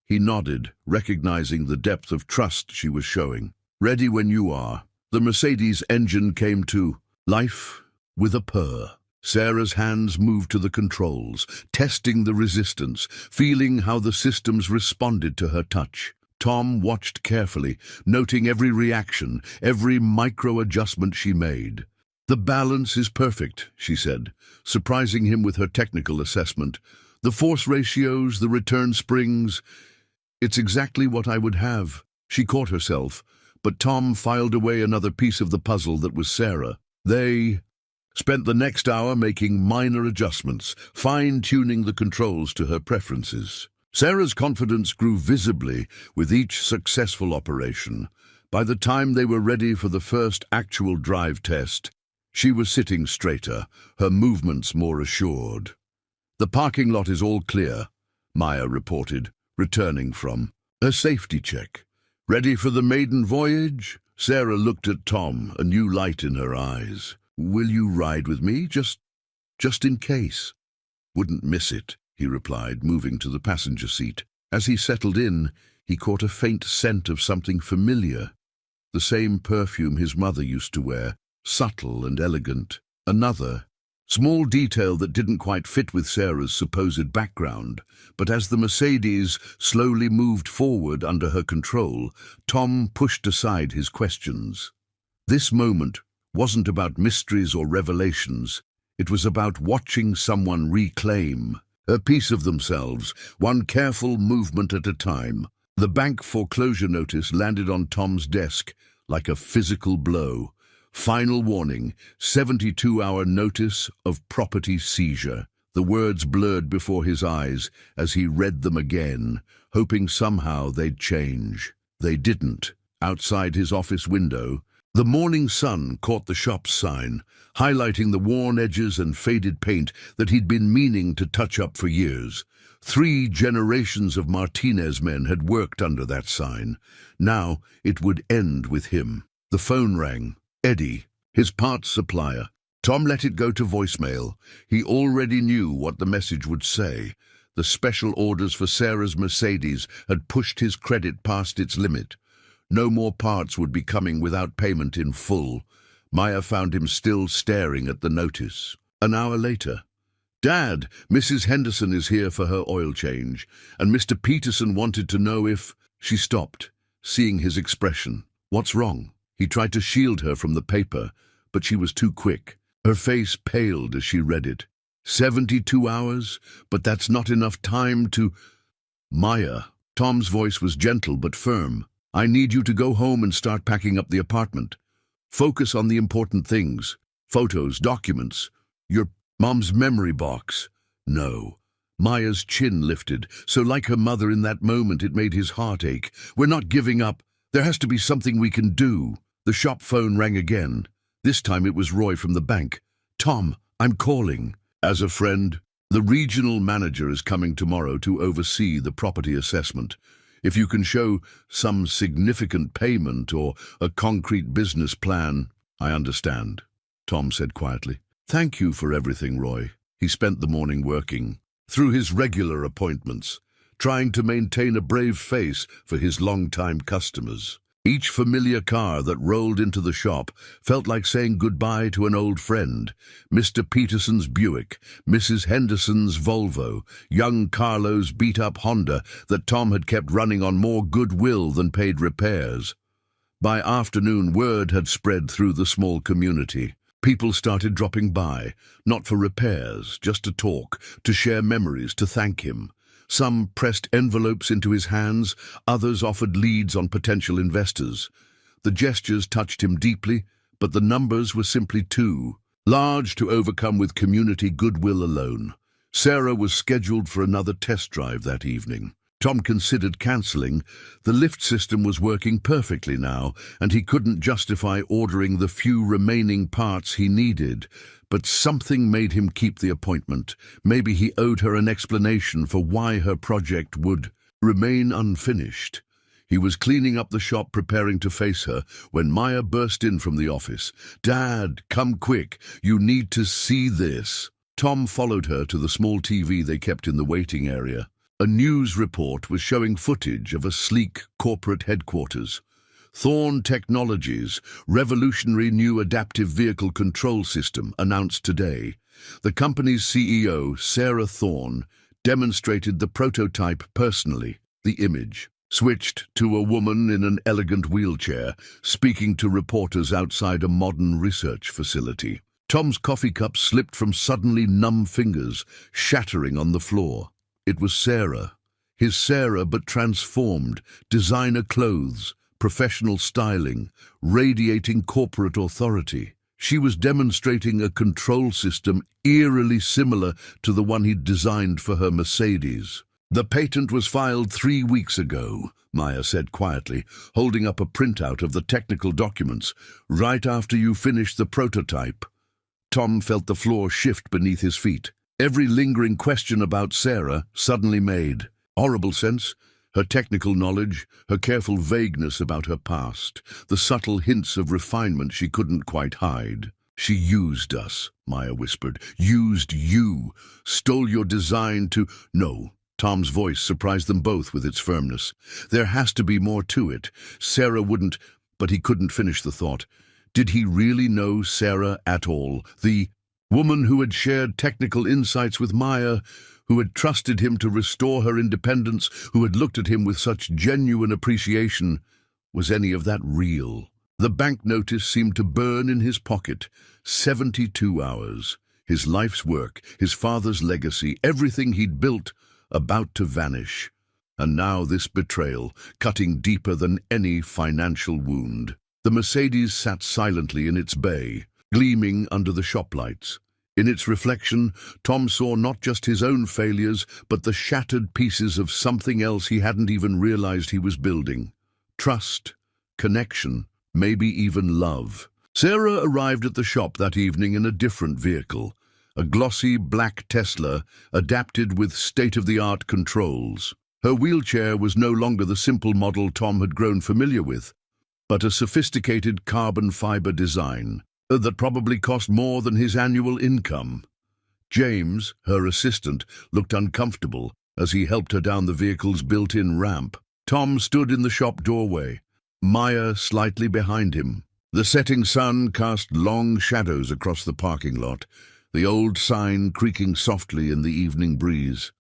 He nodded, recognizing the depth of trust she was showing. "Ready when you are." The Mercedes engine came to life with a purr. Sarah's hands moved to the controls, testing the resistance, feeling how the systems responded to her touch. Tom watched carefully, noting every reaction, every micro-adjustment she made. "The balance is perfect," she said, surprising him with her technical assessment. "The force ratios, the return springs. It's exactly what I would have." She caught herself, but Tom filed away another piece of the puzzle that was Sarah. They spent the next hour making minor adjustments, fine-tuning the controls to her preferences. Sarah's confidence grew visibly with each successful operation. By the time they were ready for the first actual drive test, she was sitting straighter, her movements more assured. "The parking lot is all clear," Maya reported, returning from a safety check. "Ready for the maiden voyage?" Sarah looked at Tom, a new light in her eyes. "Will you ride with me, just in case?" "Wouldn't miss it," he replied, moving to the passenger seat. As he settled in, he caught a faint scent of something familiar, the same perfume his mother used to wear, subtle and elegant. Another small detail that didn't quite fit with Sarah's supposed background, but as the Mercedes slowly moved forward under her control, Tom pushed aside his questions. This moment wasn't about mysteries or revelations. It was about watching someone reclaim a piece of themselves, one careful movement at a time. The bank foreclosure notice landed on Tom's desk like a physical blow. Final warning, 72-hour notice of property seizure. The words blurred before his eyes as he read them again, hoping somehow they'd change. They didn't. Outside his office window, the morning sun caught the shop's sign, highlighting the worn edges and faded paint that he'd been meaning to touch up for years. 3 generations of Martinez men had worked under that sign. Now it would end with him. The phone rang. Eddie, his parts supplier. Tom let it go to voicemail. He already knew what the message would say. The special orders for Sarah's Mercedes had pushed his credit past its limit. No more parts would be coming without payment in full. Maya found him still staring at the notice. An hour later. "Dad, Mrs. Henderson is here for her oil change, and Mr. Peterson wanted to know if—" She stopped, seeing his expression. "What's wrong?" He tried to shield her from the paper, but she was too quick. Her face paled as she read it. 72 hours? But that's not enough time to— "Maya." Tom's voice was gentle but firm. "I need you to go home and start packing up the apartment. Focus on the important things. Photos, documents, your mom's memory box." "No." Maya's chin lifted, so like her mother in that moment it made his heart ache. "We're not giving up. There has to be something we can do." The shop phone rang again. This time it was Roy from the bank. "Tom, I'm calling." "As a friend, the regional manager is coming tomorrow to oversee the property assessment. If you can show some significant payment or a concrete business plan—" "I understand," Tom said quietly. "Thank you for everything, Roy." He spent the morning working, through his regular appointments, trying to maintain a brave face for his long-time customers. Each familiar car that rolled into the shop felt like saying goodbye to an old friend. Mr. Peterson's Buick, Mrs. Henderson's Volvo, young Carlo's beat-up Honda that Tom had kept running on more goodwill than paid repairs. By afternoon, word had spread through the small community. People started dropping by, not for repairs, just to talk, to share memories, to thank him. Some pressed envelopes into his hands, others offered leads on potential investors. The gestures touched him deeply, but the numbers were simply too large to overcome with community goodwill alone. Sarah was scheduled for another test drive that evening. Tom considered cancelling. The lift system was working perfectly now, and he couldn't justify ordering the few remaining parts he needed. But something made him keep the appointment. Maybe he owed her an explanation for why her project would remain unfinished. He was cleaning up the shop, preparing to face her, when Maya burst in from the office. "Dad, come quick. You need to see this." Tom followed her to the small TV they kept in the waiting area. A news report was showing footage of a sleek corporate headquarters. Thorn Technologies' revolutionary new adaptive vehicle control system announced today. The company's CEO, Sarah Thorn, demonstrated the prototype personally. The image switched to a woman in an elegant wheelchair, speaking to reporters outside a modern research facility. Tom's coffee cup slipped from suddenly numb fingers, shattering on the floor. It was Sarah. His Sarah, but transformed. Designer clothes, professional styling, radiating corporate authority. She was demonstrating a control system eerily similar to the one he'd designed for her Mercedes. "The patent was filed 3 weeks ago," Maya said quietly, holding up a printout of the technical documents, "right after you finished the prototype." Tom felt the floor shift beneath his feet. Every lingering question about Sarah suddenly made horrible sense. Her technical knowledge, her careful vagueness about her past, the subtle hints of refinement she couldn't quite hide. "She used us," Maya whispered. "Used you. Stole your design to—" "No." Tom's voice surprised them both with its firmness. "There has to be more to it. Sarah wouldn't—" But he couldn't finish the thought. Did he really know Sarah at all? The woman who had shared technical insights with Maya, who had trusted him to restore her independence, who had looked at him with such genuine appreciation. Was any of that real? The bank notice seemed to burn in his pocket. 72 hours. His life's work, his father's legacy, everything he'd built, about to vanish. And now this betrayal, cutting deeper than any financial wound. The Mercedes sat silently in its bay, gleaming under the shop lights. In its reflection, Tom saw not just his own failures, but the shattered pieces of something else he hadn't even realized he was building. Trust, connection, maybe even love. Sarah arrived at the shop that evening in a different vehicle, a glossy black Tesla adapted with state-of-the-art controls. Her wheelchair was no longer the simple model Tom had grown familiar with, but a sophisticated carbon fiber design that probably cost more than his annual income. James, her assistant, looked uncomfortable as he helped her down the vehicle's built-in ramp. Tom stood in the shop doorway, Maya slightly behind him. The setting sun cast long shadows across the parking lot, the old sign creaking softly in the evening breeze.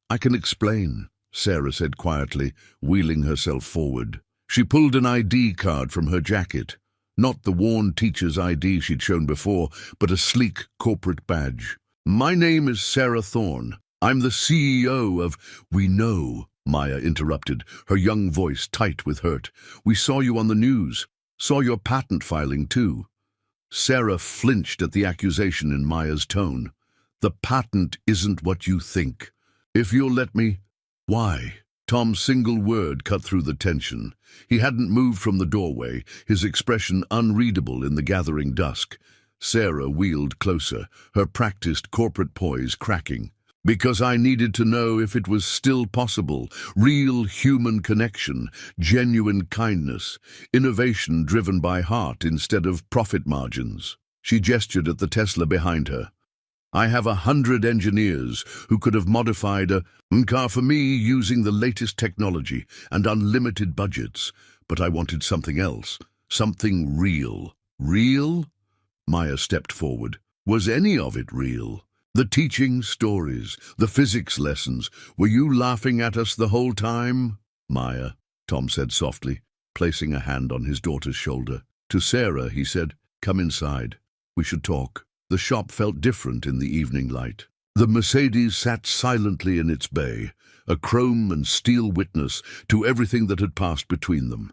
"I can explain," Sarah said quietly, wheeling herself forward. She pulled an ID card from her jacket. Not the worn teacher's ID she'd shown before, but a sleek corporate badge. "My name is Sarah Thorn. I'm the CEO of—" "We know," Maya interrupted, her young voice tight with hurt. "We saw you on the news. Saw your patent filing, too." Sarah flinched at the accusation in Maya's tone. "The patent isn't what you think. If you'll let me—" "Why?" Tom's single word cut through the tension. He hadn't moved from the doorway, his expression unreadable in the gathering dusk. Sarah wheeled closer, her practiced corporate poise cracking. "Because I needed to know if it was still possible. Real human connection, genuine kindness, innovation driven by heart instead of profit margins." She gestured at the Tesla behind her. "I have 100 engineers who could have modified a car for me using the latest technology and unlimited budgets, but I wanted something else, something real." "Real?" Maya stepped forward. "Was any of it real? The teaching stories, the physics lessons, were you laughing at us the whole time?" "Maya," Tom said softly, placing a hand on his daughter's shoulder. To Sarah, he said, "Come inside. We should talk." The shop felt different in the evening light. The Mercedes sat silently in its bay, a chrome and steel witness to everything that had passed between them.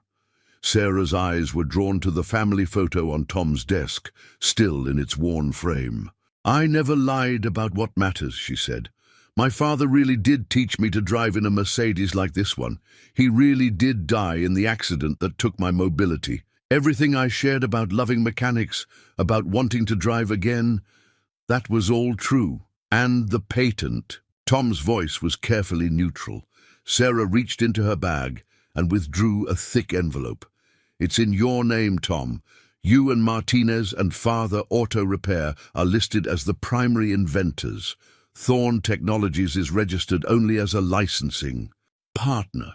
Sarah's eyes were drawn to the family photo on Tom's desk, still in its worn frame. "I never lied about what matters," she said. "My father really did teach me to drive in a Mercedes like this one. He really did die in the accident that took my mobility. Everything I shared about loving mechanics, about wanting to drive again, that was all true. And the patent." Tom's voice was carefully neutral. Sarah reached into her bag and withdrew a thick envelope. "It's in your name, Tom. You and Martinez and Father Auto Repair are listed as the primary inventors. Thorn Technologies is registered only as a licensing partner."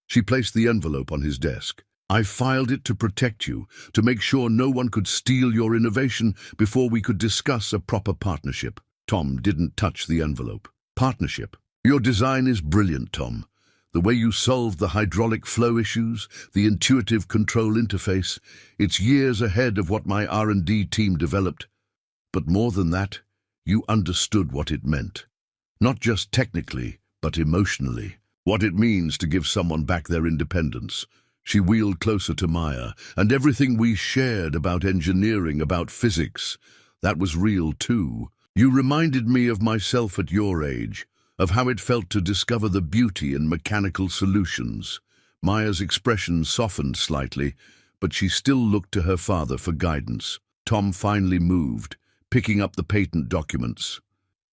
She placed the envelope on his desk. "I filed it to protect you, to make sure no one could steal your innovation before we could discuss a proper partnership." Tom didn't touch the envelope. "Partnership? Your design is brilliant, Tom. The way you solved the hydraulic flow issues, the intuitive control interface, it's years ahead of what my R&D team developed. But more than that, you understood what it meant. Not just technically, but emotionally. What it means to give someone back their independence." She wheeled closer to Maya. "And everything we shared about engineering, about physics, that was real too. You reminded me of myself at your age, of how it felt to discover the beauty in mechanical solutions." Maya's expression softened slightly, but she still looked to her father for guidance. Tom finally moved, picking up the patent documents.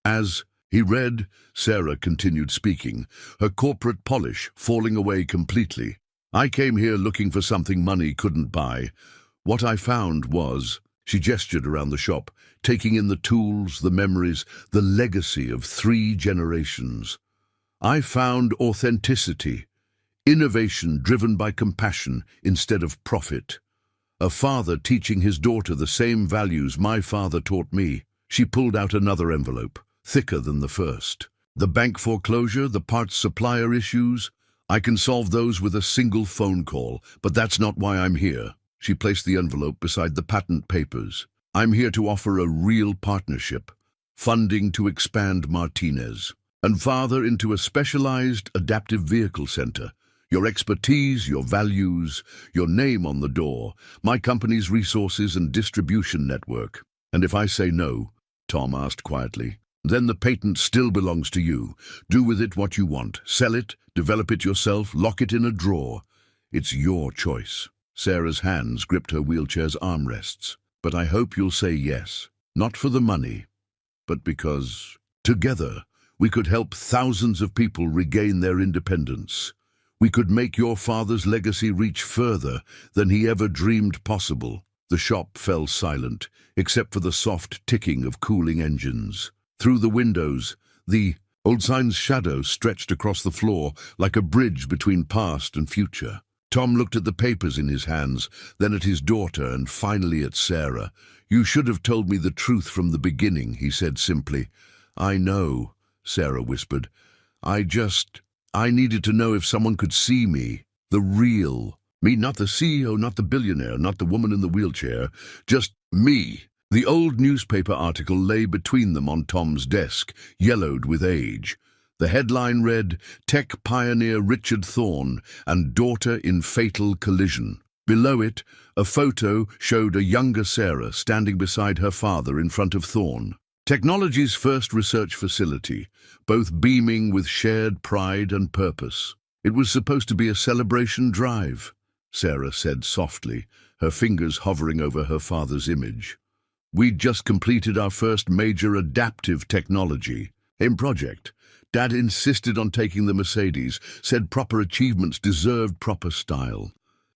As he read, Sarah continued speaking, her corporate polish falling away completely. "I came here looking for something money couldn't buy. What I found was..." She gestured around the shop, taking in the tools, the memories, the legacy of 3 generations. "I found authenticity, innovation driven by compassion instead of profit. A father teaching his daughter the same values my father taught me." She pulled out another envelope, thicker than the first. "The bank foreclosure, the parts supplier issues, I can solve those with a single phone call, but that's not why I'm here." She placed the envelope beside the patent papers. "I'm here to offer a real partnership, funding to expand Martinez, and father into a specialized adaptive vehicle center. Your expertise, your values, your name on the door, my company's resources and distribution network." "And if I say no," Tom asked quietly, "then the patent still belongs to you. Do with it what you want. Sell it, develop it yourself, lock it in a drawer. It's your choice." Sarah's hands gripped her wheelchair's armrests. "But I hope you'll say yes, not for the money, but because together we could help thousands of people regain their independence. We could make your father's legacy reach further than he ever dreamed possible." The shop fell silent, except for the soft ticking of cooling engines. Through the windows, the old sign's shadow stretched across the floor like a bridge between past and future. Tom looked at the papers in his hands, then at his daughter, and finally at Sarah. "You should have told me the truth from the beginning," he said simply. "I know," Sarah whispered. I needed to know if someone could see me. The real me, not the CEO, not the billionaire, not the woman in the wheelchair, just me." The old newspaper article lay between them on Tom's desk, yellowed with age. The headline read, "Tech Pioneer Richard Thorn and Daughter in Fatal Collision." Below it, a photo showed a younger Sarah standing beside her father in front of Thorn. Technology's first research facility, both beaming with shared pride and purpose. "It was supposed to be a celebration drive," Sarah said softly, her fingers hovering over her father's image. "We'd just completed our first major adaptive technology project. Dad insisted on taking the Mercedes, said proper achievements deserved proper style."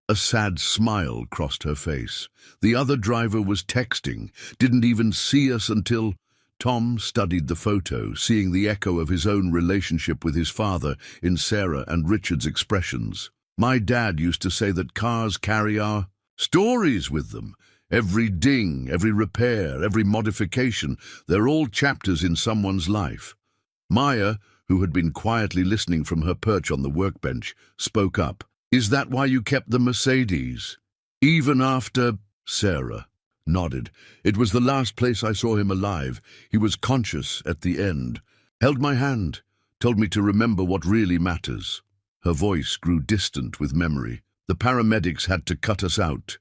A sad smile crossed her face. "The other driver was texting, didn't even see us until..." Tom studied the photo, seeing the echo of his own relationship with his father in Sarah and Richard's expressions. "My dad used to say that cars carry our stories with them. Every ding, every repair, every modification, they're all chapters in someone's life." Maya, who had been quietly listening from her perch on the workbench, spoke up. "Is that why you kept the Mercedes? Even after..." Sarah nodded. "It was the last place I saw him alive. He was conscious at the end. Held my hand, told me to remember what really matters." Her voice grew distant with memory. The paramedics had to cut us out.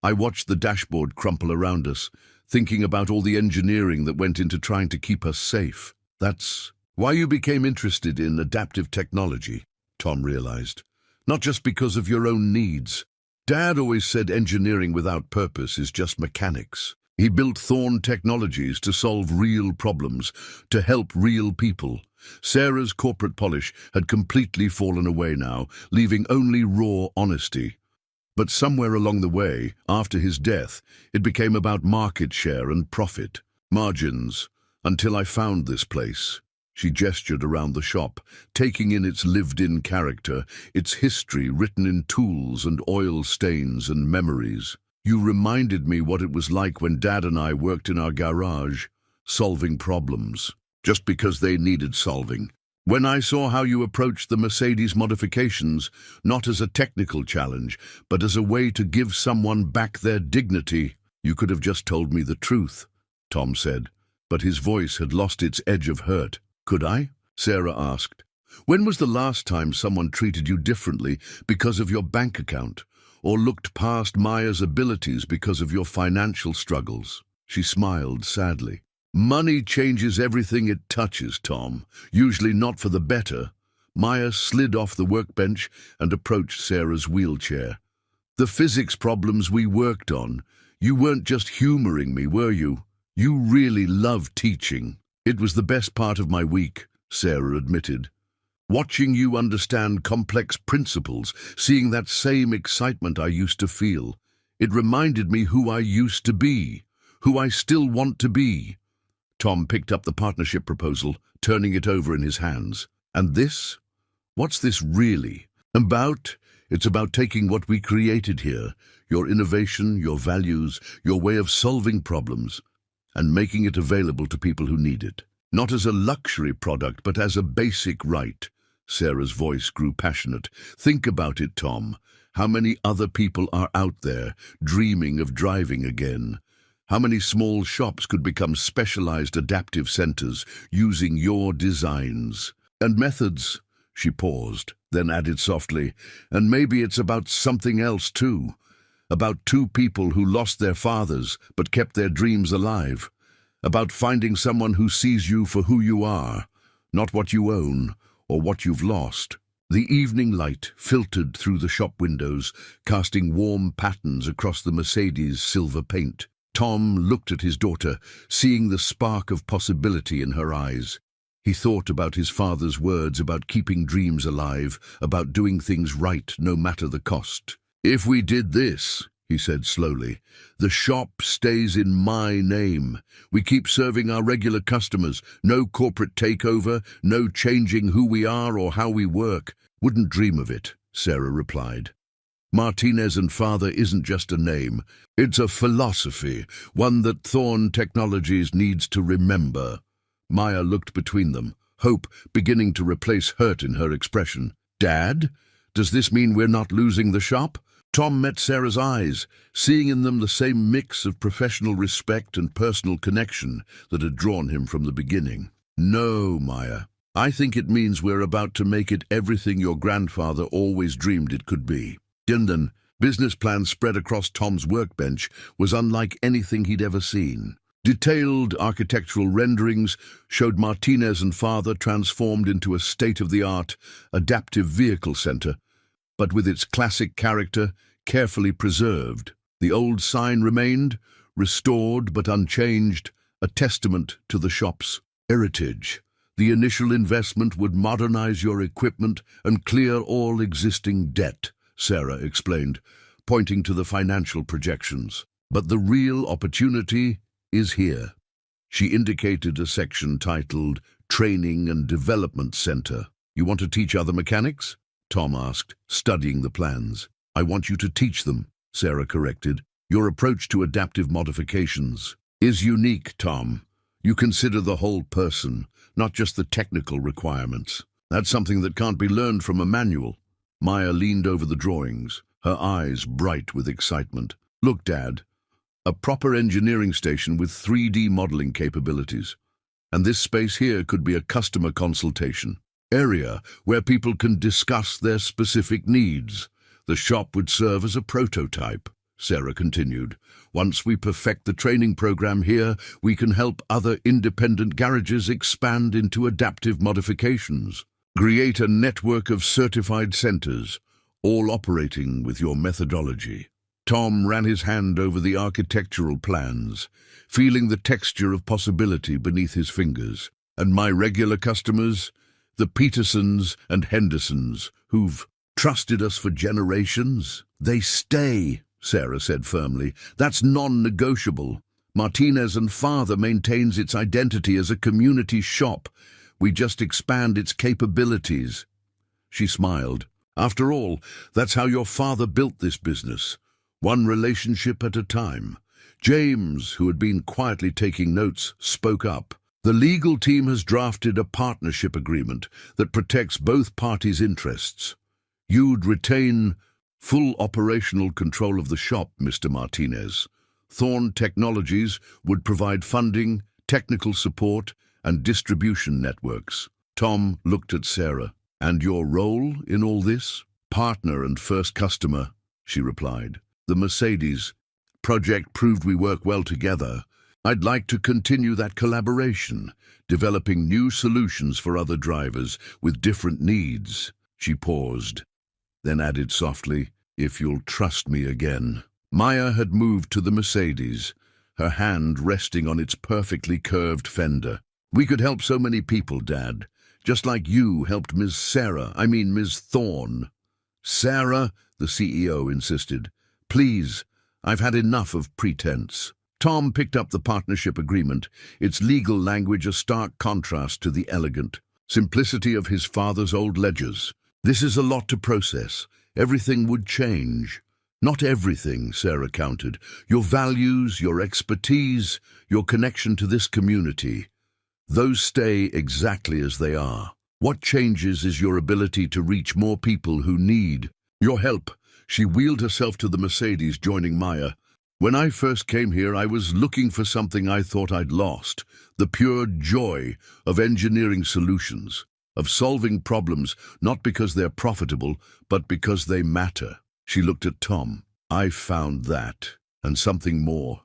I watched the dashboard crumple around us, thinking about all the engineering that went into trying to keep us safe. That's why you became interested in adaptive technology, Tom realized. Not just because of your own needs. Dad always said engineering without purpose is just mechanics. He built Thorn Technologies to solve real problems, to help real people. Sarah's corporate polish had completely fallen away now, leaving only raw honesty. But somewhere along the way, after his death, it became about market share and profit, margins, until I found this place. She gestured around the shop, taking in its lived-in character, its history written in tools and oil stains and memories. You reminded me what it was like when Dad and I worked in our garage, solving problems, just because they needed solving. When I saw how you approached the Mercedes modifications, not as a technical challenge, but as a way to give someone back their dignity, you could have just told me the truth, Tom said, but his voice had lost its edge of hurt. Could I? Sarah asked. When was the last time someone treated you differently because of your bank account, or looked past Maya's abilities because of your financial struggles? She smiled sadly. Money changes everything it touches, Tom, usually not for the better. Maya slid off the workbench and approached Sarah's wheelchair. The physics problems we worked on, you weren't just humoring me, were you? You really loved teaching. It was the best part of my week, Sarah admitted. Watching you understand complex principles, seeing that same excitement I used to feel. It reminded me who I used to be, who I still want to be. Tom picked up the partnership proposal, turning it over in his hands. And this? What's this really about? It's about taking what we created here, your innovation, your values, your way of solving problems, and making it available to people who need it. Not as a luxury product, but as a basic right. Sarah's voice grew passionate. Think about it, Tom. How many other people are out there, dreaming of driving again? How many small shops could become specialized adaptive centers, using your designs and methods? She paused, then added softly, and maybe it's about something else too. About two people who lost their fathers, but kept their dreams alive. About finding someone who sees you for who you are, not what you own or what you've lost. The evening light filtered through the shop windows, casting warm patterns across the Mercedes silver paint. Tom looked at his daughter, seeing the spark of possibility in her eyes. He thought about his father's words about keeping dreams alive, about doing things right no matter the cost. If we did this, he said slowly, the shop stays in my name. We keep serving our regular customers. No corporate takeover, no changing who we are or how we work. Wouldn't dream of it, Sarah replied. Martinez and Father isn't just a name. It's a philosophy, one that Thorn Technologies needs to remember. Maya looked between them, hope beginning to replace hurt in her expression. Dad, does this mean we're not losing the shop? Tom met Sarah's eyes, seeing in them the same mix of professional respect and personal connection that had drawn him from the beginning. No, Maya. I think it means we're about to make it everything your grandfather always dreamed it could be. Dindan, business plan spread across Tom's workbench, was unlike anything he'd ever seen. Detailed architectural renderings showed Martinez and Father transformed into a state-of-the-art, adaptive vehicle center, but with its classic character carefully preserved. The old sign remained, restored but unchanged, a testament to the shop's heritage. The initial investment would modernize your equipment and clear all existing debt, Sarah explained, pointing to the financial projections. But the real opportunity is here. She indicated a section titled Training and Development Center. You want to teach other mechanics? Tom asked, studying the plans. I want you to teach them, Sarah corrected. Your approach to adaptive modifications is unique, Tom. You consider the whole person, not just the technical requirements. That's something that can't be learned from a manual. Maya leaned over the drawings, her eyes bright with excitement. Look, Dad, a proper engineering station with 3D modeling capabilities. And this space here could be a customer consultation area where people can discuss their specific needs. The shop would serve as a prototype, Sarah continued. Once we perfect the training program here, we can help other independent garages expand into adaptive modifications. Create a network of certified centers, all operating with your methodology. Tom ran his hand over the architectural plans, feeling the texture of possibility beneath his fingers. And my regular customers, the Petersons and Hendersons, who've trusted us for generations, they stay, Sarah said firmly. That's non-negotiable. Martinez and Father maintains its identity as a community shop. We just expand its capabilities. She smiled. After all, that's how your father built this business, one relationship at a time. James, who had been quietly taking notes, spoke up. The legal team has drafted a partnership agreement that protects both parties' interests. You'd retain full operational control of the shop, Mr. Martinez. Thorn Technologies would provide funding, technical support, and distribution networks. Tom looked at Sarah. And your role in all this? Partner and first customer, she replied. The Mercedes project proved we work well together. I'd like to continue that collaboration, developing new solutions for other drivers with different needs. She paused, then added softly, if you'll trust me again. Maya had moved to the Mercedes, her hand resting on its perfectly curved fender. We could help so many people, Dad, just like you helped Ms. Thorne. Sarah, the CEO insisted. Please, I've had enough of pretense. Tom picked up the partnership agreement, its legal language a stark contrast to the elegant simplicity of his father's old ledgers. This is a lot to process. Everything would change. Not everything, Sarah countered. Your values, your expertise, your connection to this community. Those stay exactly as they are. What changes is your ability to reach more people who need your help. She wheeled herself to the Mercedes, joining Maya. When I first came here, I was looking for something I thought I'd lost. The pure joy of engineering solutions, of solving problems, not because they're profitable, but because they matter. She looked at Tom. I found that, and something more.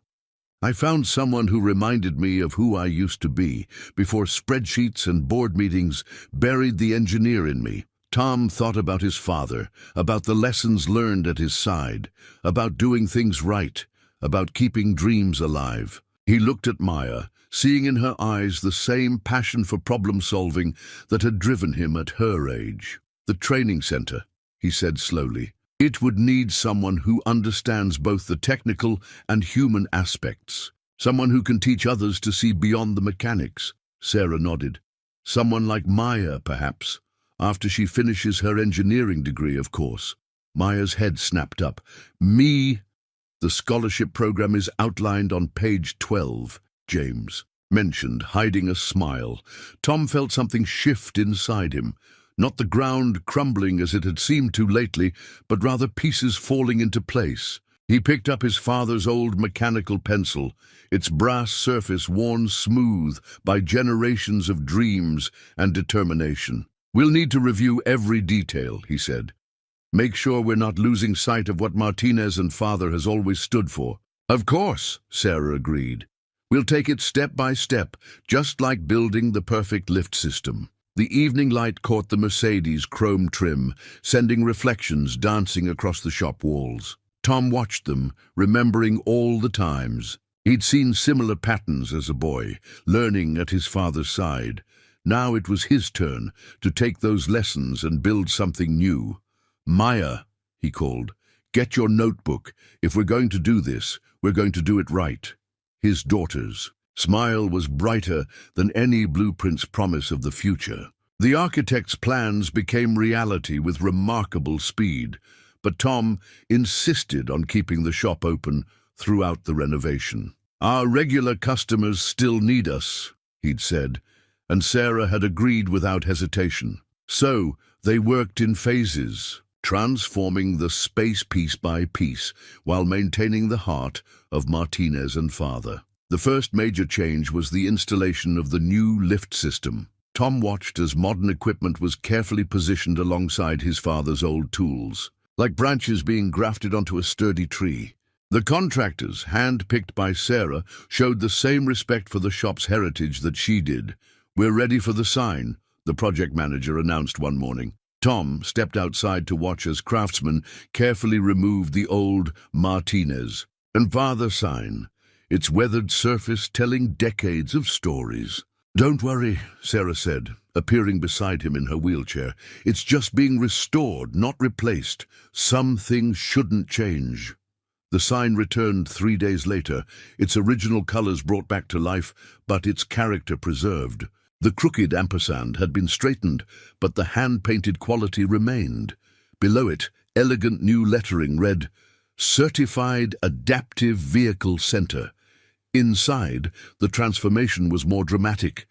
I found someone who reminded me of who I used to be, before spreadsheets and board meetings buried the engineer in me. Tom thought about his father, about the lessons learned at his side, about doing things right, about keeping dreams alive. He looked at Maya, seeing in her eyes the same passion for problem-solving that had driven him at her age. The training center, he said slowly. It would need someone who understands both the technical and human aspects. Someone who can teach others to see beyond the mechanics. Sarah nodded. Someone like Maya, perhaps. After she finishes her engineering degree, of course. Maya's head snapped up. Me? The scholarship program is outlined on page 12, James mentioned, hiding a smile. Tom felt something shift inside him. Not the ground crumbling as it had seemed to lately, but rather pieces falling into place. He picked up his father's old mechanical pencil, its brass surface worn smooth by generations of dreams and determination. We'll need to review every detail, he said. Make sure we're not losing sight of what Martinez and Father has always stood for. Of course, Sarah agreed. We'll take it step by step, just like building the perfect lift system. The evening light caught the Mercedes' chrome trim, sending reflections dancing across the shop walls. Tom watched them, remembering all the times. He'd seen similar patterns as a boy, learning at his father's side. Now it was his turn to take those lessons and build something new. Maya, he called, get your notebook. If we're going to do this, we're going to do it right. His daughter's smile was brighter than any blueprint's promise of the future. The architect's plans became reality with remarkable speed, but Tom insisted on keeping the shop open throughout the renovation. Our regular customers still need us, he'd said, and Sarah had agreed without hesitation. So they worked in phases, transforming the space piece by piece while maintaining the heart of Martinez and Father. The first major change was the installation of the new lift system. Tom watched as modern equipment was carefully positioned alongside his father's old tools. like branches being grafted onto a sturdy tree. The contractors, hand-picked by Sarah, showed the same respect for the shop's heritage that she did. "We're ready for the sign," the project manager announced one morning. Tom stepped outside to watch as craftsmen carefully removed the old Martinez and Father sign, its weathered surface telling decades of stories. "Don't worry," Sarah said, appearing beside him in her wheelchair. "It's just being restored, not replaced. Some things shouldn't change." The sign returned 3 days later, its original colors brought back to life, but its character preserved. The crooked ampersand had been straightened, but the hand-painted quality remained. Below it, elegant new lettering read, "Certified Adaptive Vehicle Center." Inside, the transformation was more dramatic.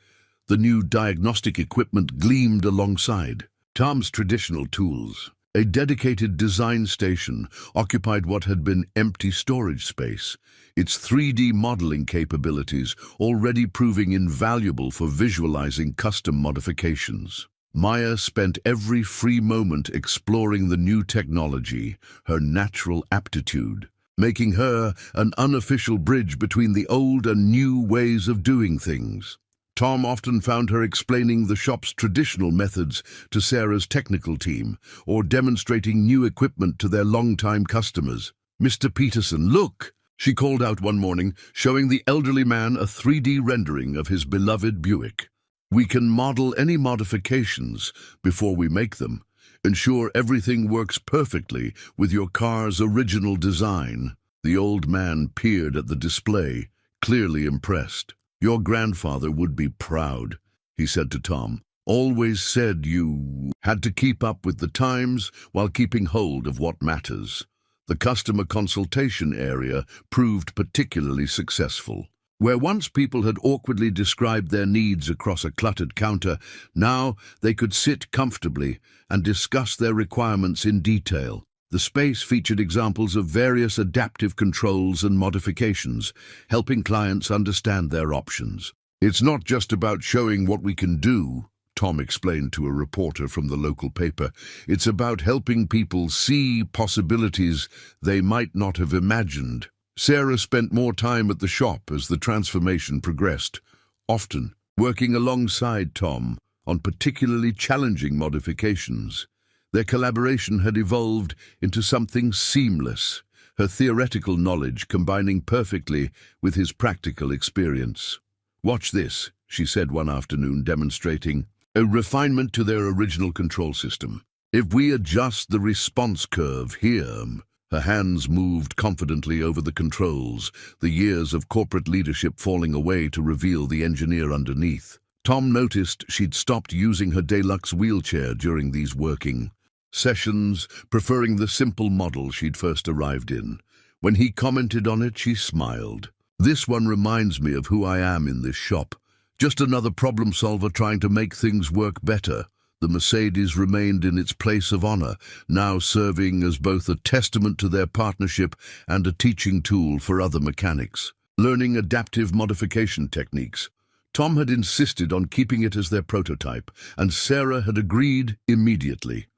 The new diagnostic equipment gleamed alongside. Tom's traditional tools. A dedicated design station occupied what had been empty storage space, its 3D modeling capabilities already proving invaluable for visualizing custom modifications. Maya spent every free moment exploring the new technology, her natural aptitude, making her an unofficial bridge between the old and new ways of doing things. Tom often found her explaining the shop's traditional methods to Sarah's technical team, or demonstrating new equipment to their longtime customers. "Mr. Peterson, look!" she called out one morning, showing the elderly man a 3D rendering of his beloved Buick. "We can model any modifications before we make them, ensure everything works perfectly with your car's original design." The old man peered at the display, clearly impressed. "Your grandfather would be proud," he said to Tom. "Always said you had to keep up with the times while keeping hold of what matters." The customer consultation area proved particularly successful. Where once people had awkwardly described their needs across a cluttered counter, now they could sit comfortably and discuss their requirements in detail. The space featured examples of various adaptive controls and modifications, helping clients understand their options. "It's not just about showing what we can do," Tom explained to a reporter from the local paper. "It's about helping people see possibilities they might not have imagined." Sarah spent more time at the shop as the transformation progressed, often working alongside Tom on particularly challenging modifications. Their collaboration had evolved into something seamless, her theoretical knowledge combining perfectly with his practical experience. "Watch this," she said one afternoon, demonstrating a refinement to their original control system. "If we adjust the response curve here," her hands moved confidently over the controls, the years of corporate leadership falling away to reveal the engineer underneath. Tom noticed she'd stopped using her deluxe wheelchair during these working sessions, preferring the simple model she'd first arrived in. When he commented on it, she smiled. "This one reminds me of who I am in this shop. Just another problem solver trying to make things work better." The Mercedes remained in its place of honor, now serving as both a testament to their partnership and a teaching tool for other mechanics. Learning adaptive modification techniques. Tom had insisted on keeping it as their prototype, and Sarah had agreed immediately.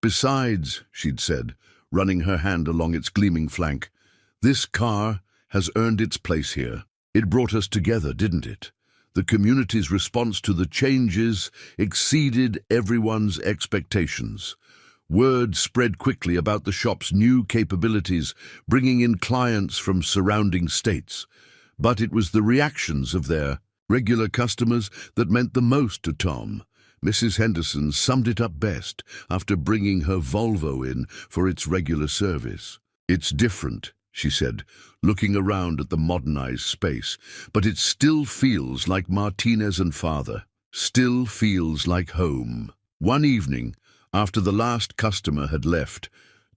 "Besides," she'd said, running her hand along its gleaming flank, "this car has earned its place here. It brought us together, didn't it?" The community's response to the changes exceeded everyone's expectations. Word spread quickly about the shop's new capabilities, bringing in clients from surrounding states. But it was the reactions of their regular customers that meant the most to Tom. Mrs. Henderson summed it up best after bringing her Volvo in for its regular service. "It's different," she said, looking around at the modernized space, "but it still feels like Martinez and Father, still feels like home." One evening, after the last customer had left,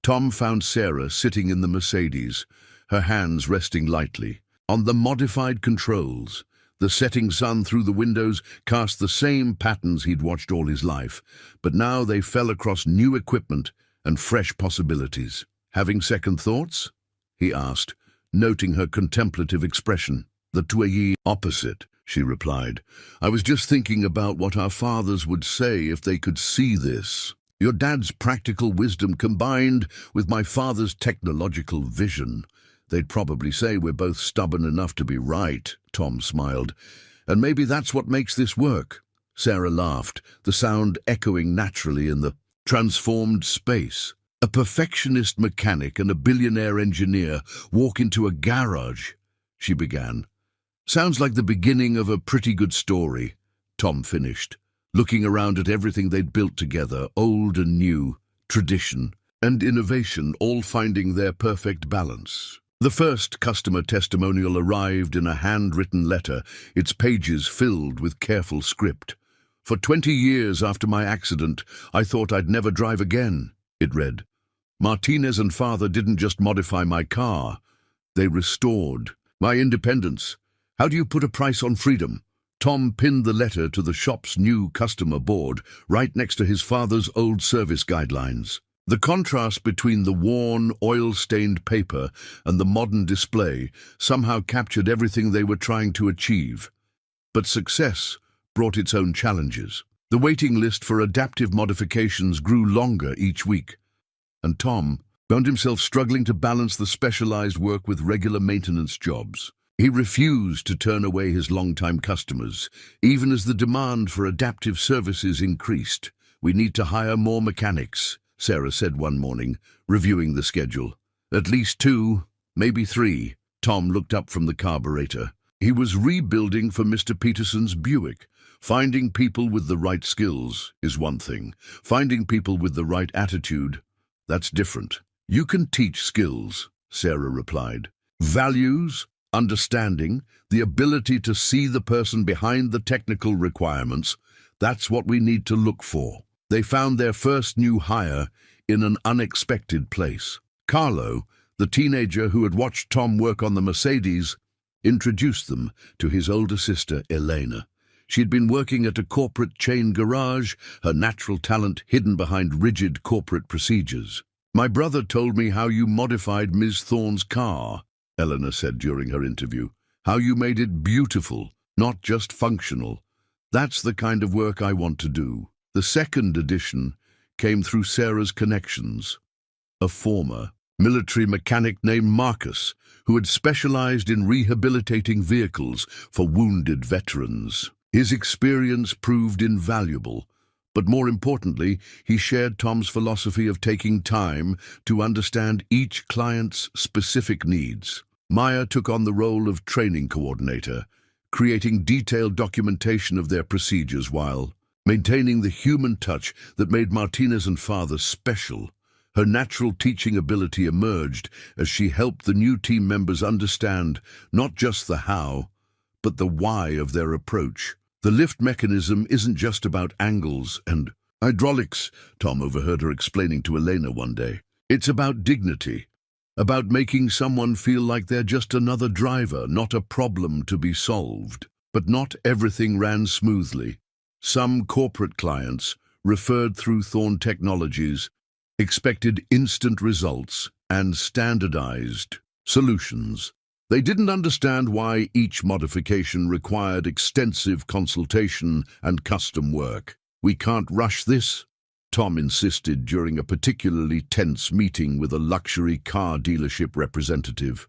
Tom found Sarah sitting in the Mercedes, her hands resting lightly on the modified controls. The setting sun through the windows cast the same patterns he'd watched all his life, but now they fell across new equipment and fresh possibilities. "Having second thoughts?" he asked, noting her contemplative expression. "The twayy opposite," she replied. "I was just thinking about what our fathers would say if they could see this." Your dad's practical wisdom combined with my father's technological vision. They'd probably say we're both stubborn enough to be right, Tom smiled. And maybe that's what makes this work. Sarah laughed, the sound echoing naturally in the transformed space. A perfectionist mechanic and a billionaire engineer walk into a garage, she began. Sounds like the beginning of a pretty good story, Tom finished, looking around at everything they'd built together, old and new, tradition and innovation, all finding their perfect balance. The first customer testimonial arrived in a handwritten letter, its pages filled with careful script. For 20 years after my accident, I thought I'd never drive again, it read. Martinez and father didn't just modify my car, they restored my independence. How do you put a price on freedom? Tom pinned the letter to the shop's new customer board, right next to his father's old service guidelines. The contrast between the worn, oil-stained paper and the modern display somehow captured everything they were trying to achieve. But success brought its own challenges. The waiting list for adaptive modifications grew longer each week, and Tom found himself struggling to balance the specialized work with regular maintenance jobs. He refused to turn away his longtime customers, even as the demand for adaptive services increased. We need to hire more mechanics, Sarah said one morning, reviewing the schedule. At least 2, maybe 3. Tom looked up from the carburetor. He was rebuilding for Mr. Peterson's Buick. Finding people with the right skills is one thing. Finding people with the right attitude, that's different. You can teach skills, Sarah replied. Values, understanding, the ability to see the person behind the technical requirements, that's what we need to look for. They found their first new hire in an unexpected place. Carlo, the teenager who had watched Tom work on the Mercedes, introduced them to his older sister, Elena. She'd been working at a corporate chain garage, her natural talent hidden behind rigid corporate procedures. My brother told me how you modified Ms. Thorne's car, Eleanor said during her interview. How you made it beautiful, not just functional. That's the kind of work I want to do. The second addition came through Sarah's connections. A former military mechanic named Marcus, who had specialized in rehabilitating vehicles for wounded veterans. His experience proved invaluable, but more importantly, he shared Tom's philosophy of taking time to understand each client's specific needs. Maya took on the role of training coordinator, creating detailed documentation of their procedures while maintaining the human touch that made Martinez and father special. Her natural teaching ability emerged as she helped the new team members understand not just the how, but the why of their approach. The lift mechanism isn't just about angles and hydraulics, Tom overheard her explaining to Elena one day. It's about dignity, about making someone feel like they're just another driver, not a problem to be solved. But not everything ran smoothly. Some corporate clients, referred through Thorne Technologies, expected instant results and standardized solutions. They didn't understand why each modification required extensive consultation and custom work. We can't rush this, Tom insisted during a particularly tense meeting with a luxury car dealership representative.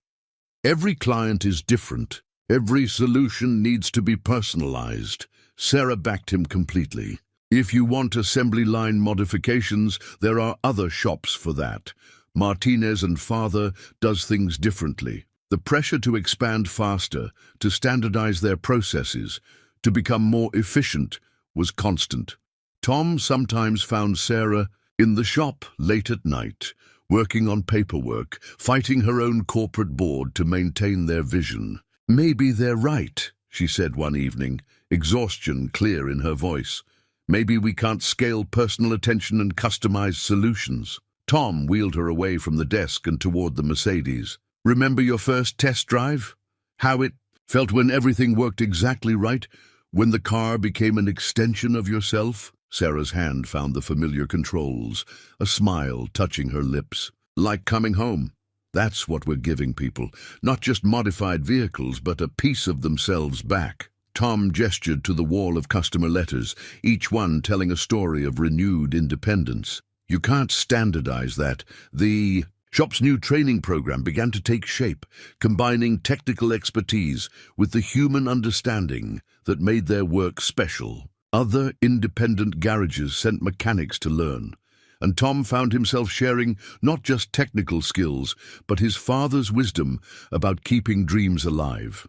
Every client is different. Every solution needs to be personalized. Sarah backed him completely. If you want assembly line modifications, there are other shops for that. Martinez and father does things differently. The pressure to expand faster, to standardize their processes, to become more efficient, was constant. Tom sometimes found Sarah in the shop late at night, working on paperwork, fighting her own corporate board to maintain their vision. Maybe they're right, she said one evening, exhaustion clear in her voice. Maybe we can't scale personal attention and customized solutions. Tom wheeled her away from the desk and toward the Mercedes. Remember your first test drive? How it felt when everything worked exactly right? When the car became an extension of yourself? Sarah's hand found the familiar controls, a smile touching her lips. Like coming home. That's what we're giving people. Not just modified vehicles, but a piece of themselves back. Tom gestured to the wall of customer letters, each one telling a story of renewed independence. You can't standardize that. The shop's new training program began to take shape, combining technical expertise with the human understanding that made their work special. Other independent garages sent mechanics to learn, and Tom found himself sharing not just technical skills, but his father's wisdom about keeping dreams alive.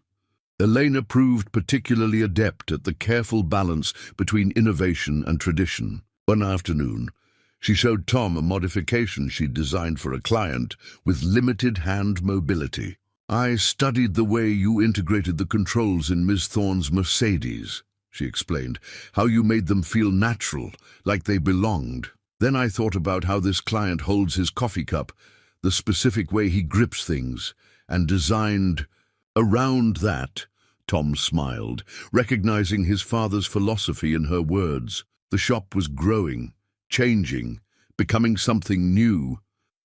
Elena proved particularly adept at the careful balance between innovation and tradition. One afternoon, she showed Tom a modification she'd designed for a client with limited hand mobility. I studied the way you integrated the controls in Ms. Thorne's Mercedes, she explained, how you made them feel natural, like they belonged. Then I thought about how this client holds his coffee cup, the specific way he grips things, and designed around that. Tom smiled, recognizing his father's philosophy in her words. The shop was growing, changing, becoming something new,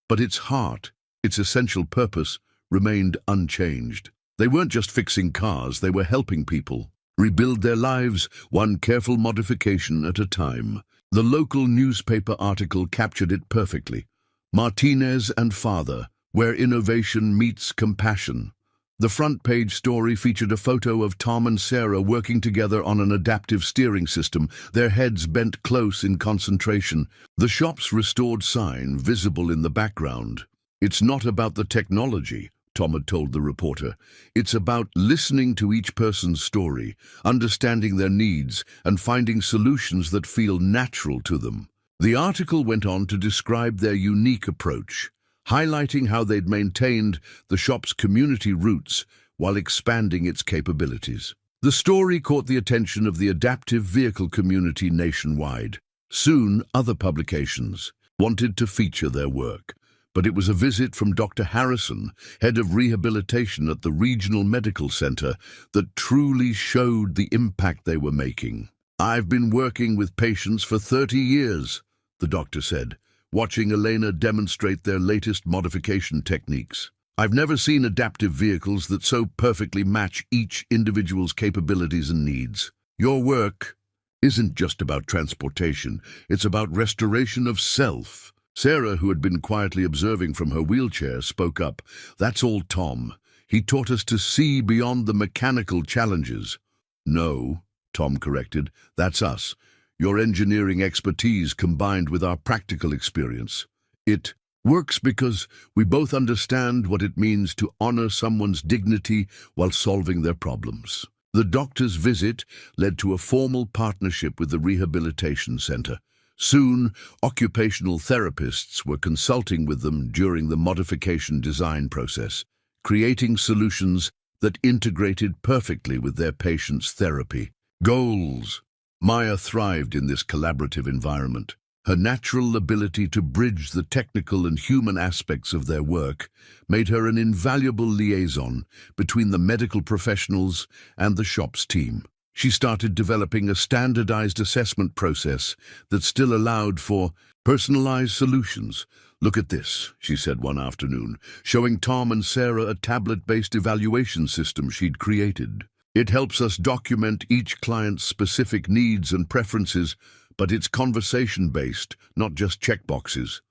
but its heart, its essential purpose, remained unchanged. They weren't just fixing cars, they were helping people rebuild their lives, one careful modification at a time. The local newspaper article captured it perfectly. Martinez and Father, where innovation meets compassion. The front page story featured a photo of Tom and Sarah working together on an adaptive steering system, their heads bent close in concentration, the shop's restored sign visible in the background. It's not about the technology, Tom had told the reporter. It's about listening to each person's story, understanding their needs, and finding solutions that feel natural to them. The article went on to describe their unique approach, highlighting how they'd maintained the shop's community roots while expanding its capabilities. The story caught the attention of the adaptive vehicle community nationwide. Soon, other publications wanted to feature their work. But it was a visit from Dr. Harrison, head of rehabilitation at the Regional Medical Center, that truly showed the impact they were making. I've been working with patients for 30 years, the doctor said, watching Elena demonstrate their latest modification techniques. I've never seen adaptive vehicles that so perfectly match each individual's capabilities and needs. Your work isn't just about transportation, it's about restoration of self. Sarah, who had been quietly observing from her wheelchair, spoke up. That's all Tom. He taught us to see beyond the mechanical challenges. No, Tom corrected, that's us. Your engineering expertise combined with our practical experience. It works because we both understand what it means to honor someone's dignity while solving their problems. The doctor's visit led to a formal partnership with the rehabilitation center. Soon, occupational therapists were consulting with them during the modification design process, creating solutions that integrated perfectly with their patients' therapy. Goals. Maya thrived in this collaborative environment. Her natural ability to bridge the technical and human aspects of their work made her an invaluable liaison between the medical professionals and the shop's team. She started developing a standardized assessment process that still allowed for personalized solutions. Look at this, she said one afternoon, showing Tom and Sarah a tablet-based evaluation system she'd created. It helps us document each client's specific needs and preferences, but it's conversation-based, not just checkboxes.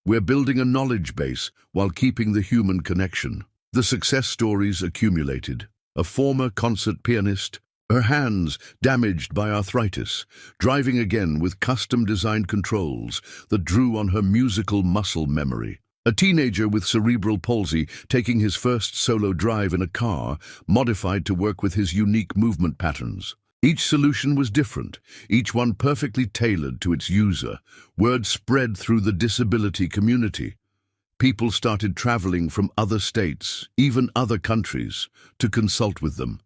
We're building a knowledge base while keeping the human connection. The success stories accumulated. A former concert pianist, her hands damaged by arthritis, driving again with custom-designed controls that drew on her musical muscle memory. A teenager with cerebral palsy taking his first solo drive in a car, modified to work with his unique movement patterns. Each solution was different, each one perfectly tailored to its user. Word spread through the disability community. People started traveling from other states, even other countries, to consult with them.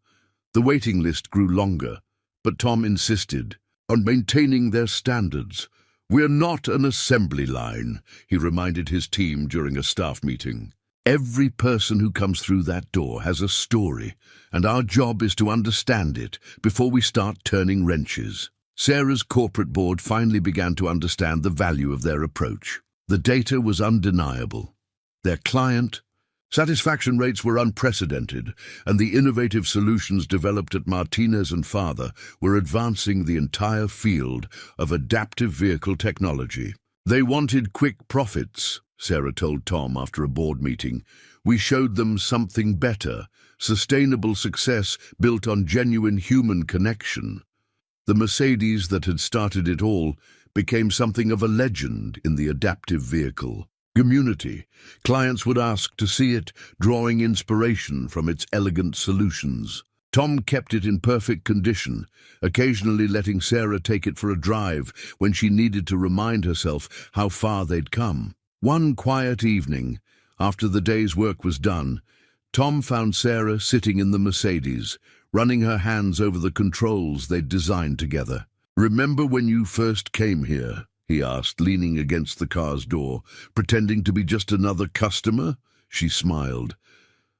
The waiting list grew longer, but Tom insisted on maintaining their standards. We're not an assembly line, he reminded his team during a staff meeting. Every person who comes through that door has a story, and our job is to understand it before we start turning wrenches. Sarah's corporate board finally began to understand the value of their approach. The data was undeniable. Their client Satisfaction rates were unprecedented, and the innovative solutions developed at Martinez and Father were advancing the entire field of adaptive vehicle technology. They wanted quick profits, Sarah told Tom after a board meeting. We showed them something better, sustainable success built on genuine human connection. The Mercedes that had started it all became something of a legend in the adaptive vehicle community. Clients would ask to see it, drawing inspiration from its elegant solutions. Tom kept it in perfect condition, occasionally letting Sarah take it for a drive when she needed to remind herself how far they'd come. One quiet evening, after the day's work was done, Tom found Sarah sitting in the Mercedes, running her hands over the controls they'd designed together. "Remember when you first came here?" he asked, leaning against the car's door. "Pretending to be just another customer?" She smiled.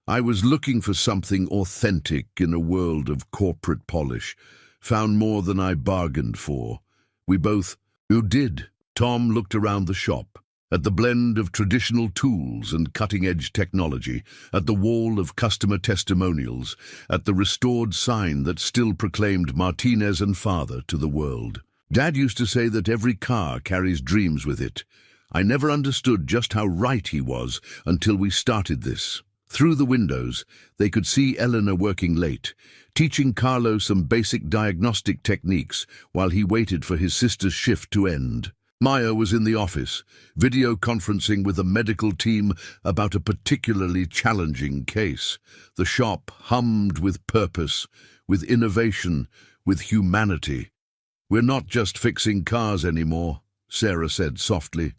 "I was looking for something authentic in a world of corporate polish. Found more than I bargained for." We both, "You did." Tom looked around the shop, at the blend of traditional tools and cutting-edge technology, at the wall of customer testimonials, at the restored sign that still proclaimed Martinez and Father to the world. "Dad used to say that every car carries dreams with it. I never understood just how right he was until we started this." Through the windows, they could see Eleanor working late, teaching Carlo some basic diagnostic techniques while he waited for his sister's shift to end. Maya was in the office, video conferencing with a medical team about a particularly challenging case. The shop hummed with purpose, with innovation, with humanity. "We're not just fixing cars anymore," Sarah said softly.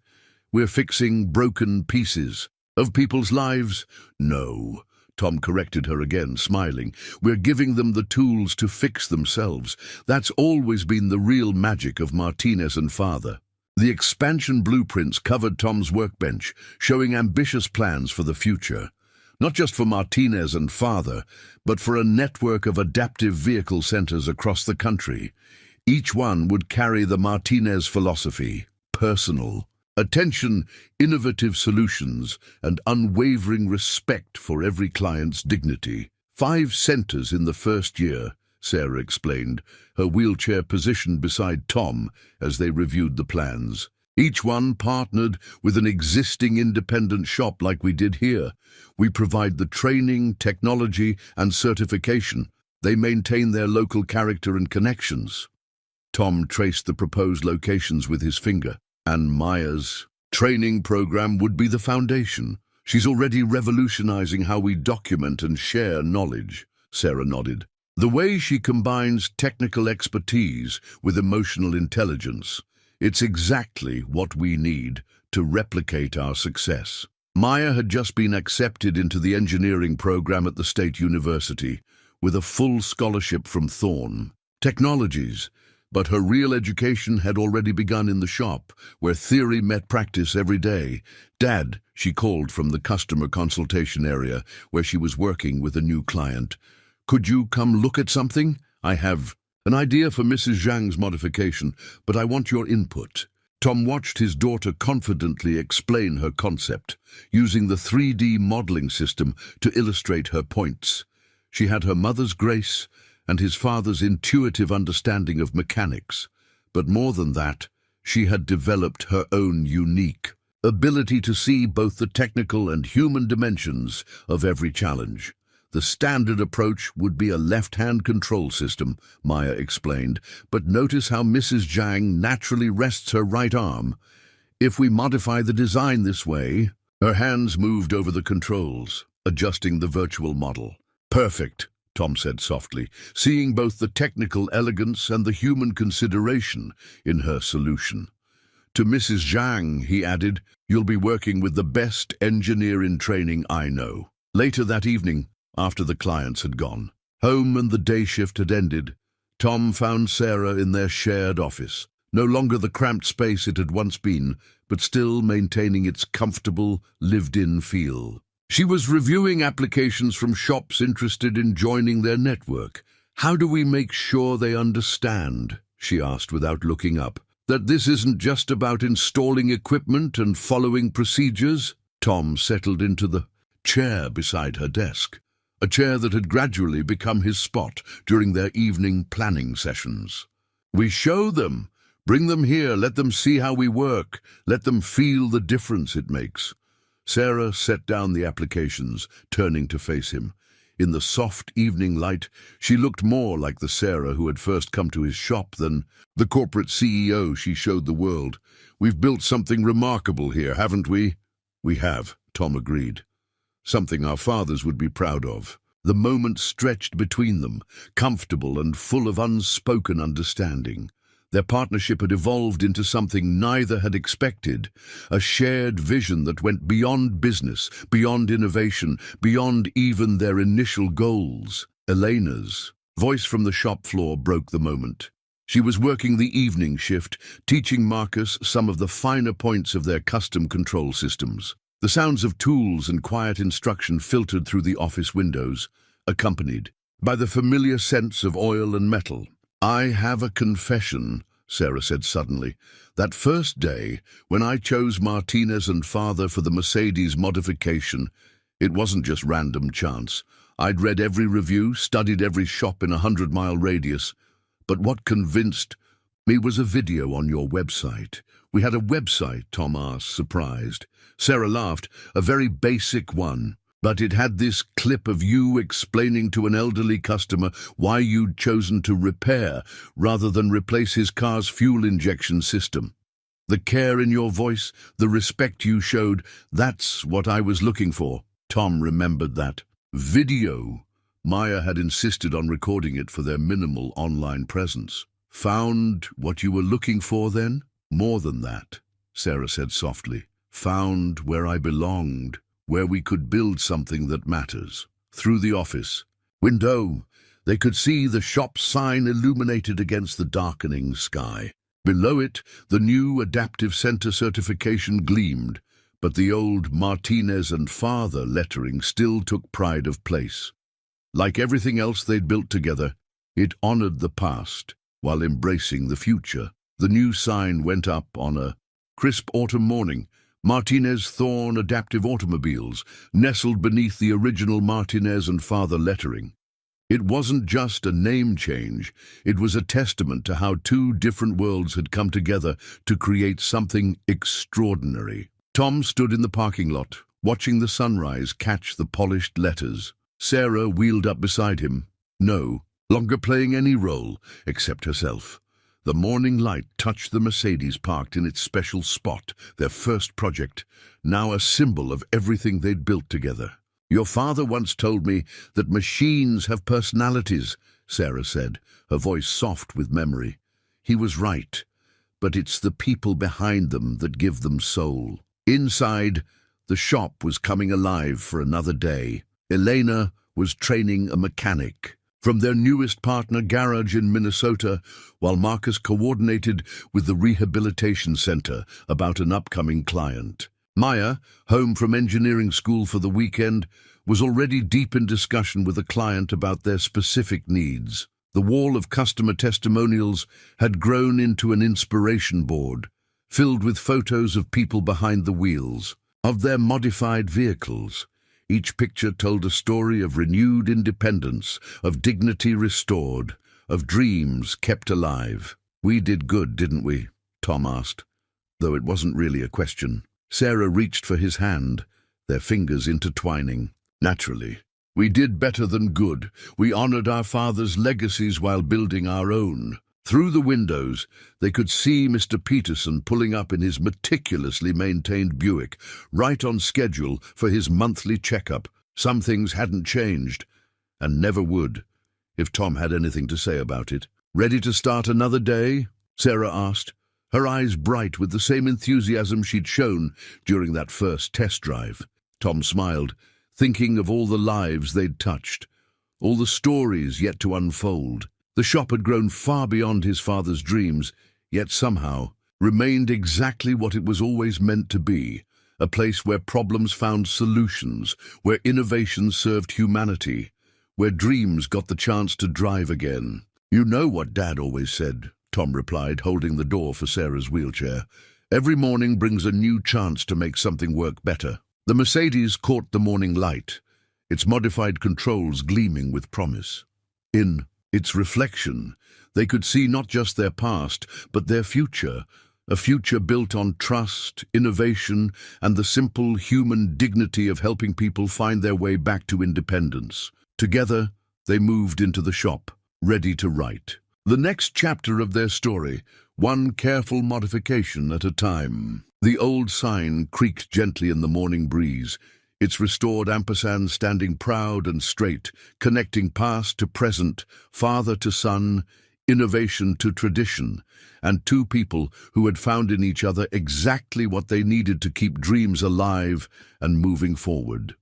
"We're fixing broken pieces of people's lives." "No," Tom corrected her again, smiling. "We're giving them the tools to fix themselves. That's always been the real magic of Martinez and Father." The expansion blueprints covered Tom's workbench, showing ambitious plans for the future. Not just for Martinez and Father, but for a network of adaptive vehicle centers across the country. Each one would carry the Martinez philosophy: personal attention, innovative solutions, and unwavering respect for every client's dignity. 5 centers in the first year, Sarah explained, her wheelchair positioned beside Tom as they reviewed the plans. Each one partnered with an existing independent shop like we did here. We provide the training, technology, and certification. They maintain their local character and connections. Tom traced the proposed locations with his finger. "And Maya's training program would be the foundation. She's already revolutionizing how we document and share knowledge," Sarah nodded. "The way she combines technical expertise with emotional intelligence, it's exactly what we need to replicate our success." Maya had just been accepted into the engineering program at the State University with a full scholarship from Thorne Technologies. But her real education had already begun in the shop, where theory met practice every day. "Dad," she called from the customer consultation area, where she was working with a new client. "Could you come look at something? I have an idea for Mrs. Zhang's modification, but I want your input." Tom watched his daughter confidently explain her concept, using the 3D modeling system to illustrate her points. She had her mother's grace and his father's intuitive understanding of mechanics. But more than that, she had developed her own unique ability to see both the technical and human dimensions of every challenge. "The standard approach would be a left-hand control system," Maya explained, "but notice how Mrs. Zhang naturally rests her right arm. If we modify the design this way..." Her hands moved over the controls, adjusting the virtual model. "Perfect," Tom said softly, seeing both the technical elegance and the human consideration in her solution. To Mrs. Zhang, he added, "You'll be working with the best engineer in training I know." Later that evening, after the clients had gone home and the day shift had ended, Tom found Sarah in their shared office, no longer the cramped space it had once been, but still maintaining its comfortable, lived-in feel. She was reviewing applications from shops interested in joining their network. "How do we make sure they understand," she asked without looking up, "that this isn't just about installing equipment and following procedures?" Tom settled into the chair beside her desk, a chair that had gradually become his spot during their evening planning sessions. "We show them. Bring them here. Let them see how we work. Let them feel the difference it makes." Sarah set down the applications, turning to face him. In the soft evening light, she looked more like the Sarah who had first come to his shop than the corporate CEO she showed the world. "We've built something remarkable here, haven't we?" "We have," Tom agreed. "Something our fathers would be proud of." The moment stretched between them, comfortable and full of unspoken understanding. Their partnership had evolved into something neither had expected, a shared vision that went beyond business, beyond innovation, beyond even their initial goals. Elena's voice from the shop floor broke the moment. She was working the evening shift, teaching Marcus some of the finer points of their custom control systems. The sounds of tools and quiet instruction filtered through the office windows, accompanied by the familiar scents of oil and metal. "I have a confession," Sarah said suddenly. "That first day, when I chose Martinez and father for the Mercedes modification, it wasn't just random chance. I'd read every review, studied every shop in a 100-mile radius. But what convinced me was a video on your website." "We had a website?" Tom asked, surprised. Sarah laughed. "A very basic one. But it had this clip of you explaining to an elderly customer why you'd chosen to repair rather than replace his car's fuel injection system. The care in your voice, the respect you showed, that's what I was looking for." Tom remembered that video. Maya had insisted on recording it for their minimal online presence. "Found what you were looking for then?" "More than that," Sarah said softly. "Found where I belonged. Where we could build something that matters." Through the office window, they could see the shop sign illuminated against the darkening sky. Below it, the new Adaptive Center certification gleamed, but the old Martinez and father lettering still took pride of place. Like everything else they'd built together, it honored the past while embracing the future. The new sign went up on a crisp autumn morning. Martinez Thorn Adaptive Automobiles, nestled beneath the original Martinez and father lettering. It wasn't just a name change, it was a testament to how two different worlds had come together to create something extraordinary. Tom stood in the parking lot, watching the sunrise catch the polished letters. Sarah wheeled up beside him, no longer playing any role except herself. The morning light touched the Mercedes parked in its special spot, their first project, now a symbol of everything they'd built together. "Your father once told me that machines have personalities," Sarah said, her voice soft with memory. "He was right, but it's the people behind them that give them soul." Inside, the shop was coming alive for another day. Elena was training a mechanic from their newest partner garage in Minnesota, while Marcus coordinated with the rehabilitation center about an upcoming client. Maya, home from engineering school for the weekend, was already deep in discussion with a client about their specific needs. The wall of customer testimonials had grown into an inspiration board, filled with photos of people behind the wheels, of their modified vehicles. Each picture told a story of renewed independence, of dignity restored, of dreams kept alive. "We did good, didn't we?" Tom asked, though it wasn't really a question. Sarah reached for his hand, their fingers intertwining. "Naturally. We did better than good. We honored our father's legacies while building our own." Through the windows, they could see Mr. Peterson pulling up in his meticulously maintained Buick, right on schedule for his monthly checkup. Some things hadn't changed, and never would, if Tom had anything to say about it. "Ready to start another day?" Sarah asked, her eyes bright with the same enthusiasm she'd shown during that first test drive. Tom smiled, thinking of all the lives they'd touched, all the stories yet to unfold. The shop had grown far beyond his father's dreams, yet somehow remained exactly what it was always meant to be, a place where problems found solutions, where innovation served humanity, where dreams got the chance to drive again. "You know what Dad always said," Tom replied, holding the door for Sarah's wheelchair. "Every morning brings a new chance to make something work better." The Mercedes caught the morning light, its modified controls gleaming with promise. In its reflection, they could see not just their past, but their future, a future built on trust, innovation, and the simple human dignity of helping people find their way back to independence. Together, they moved into the shop, ready to write the next chapter of their story, one careful modification at a time. The old sign creaked gently in the morning breeze, its restored ampersand standing proud and straight, connecting past to present, father to son, innovation to tradition, and two people who had found in each other exactly what they needed to keep dreams alive and moving forward.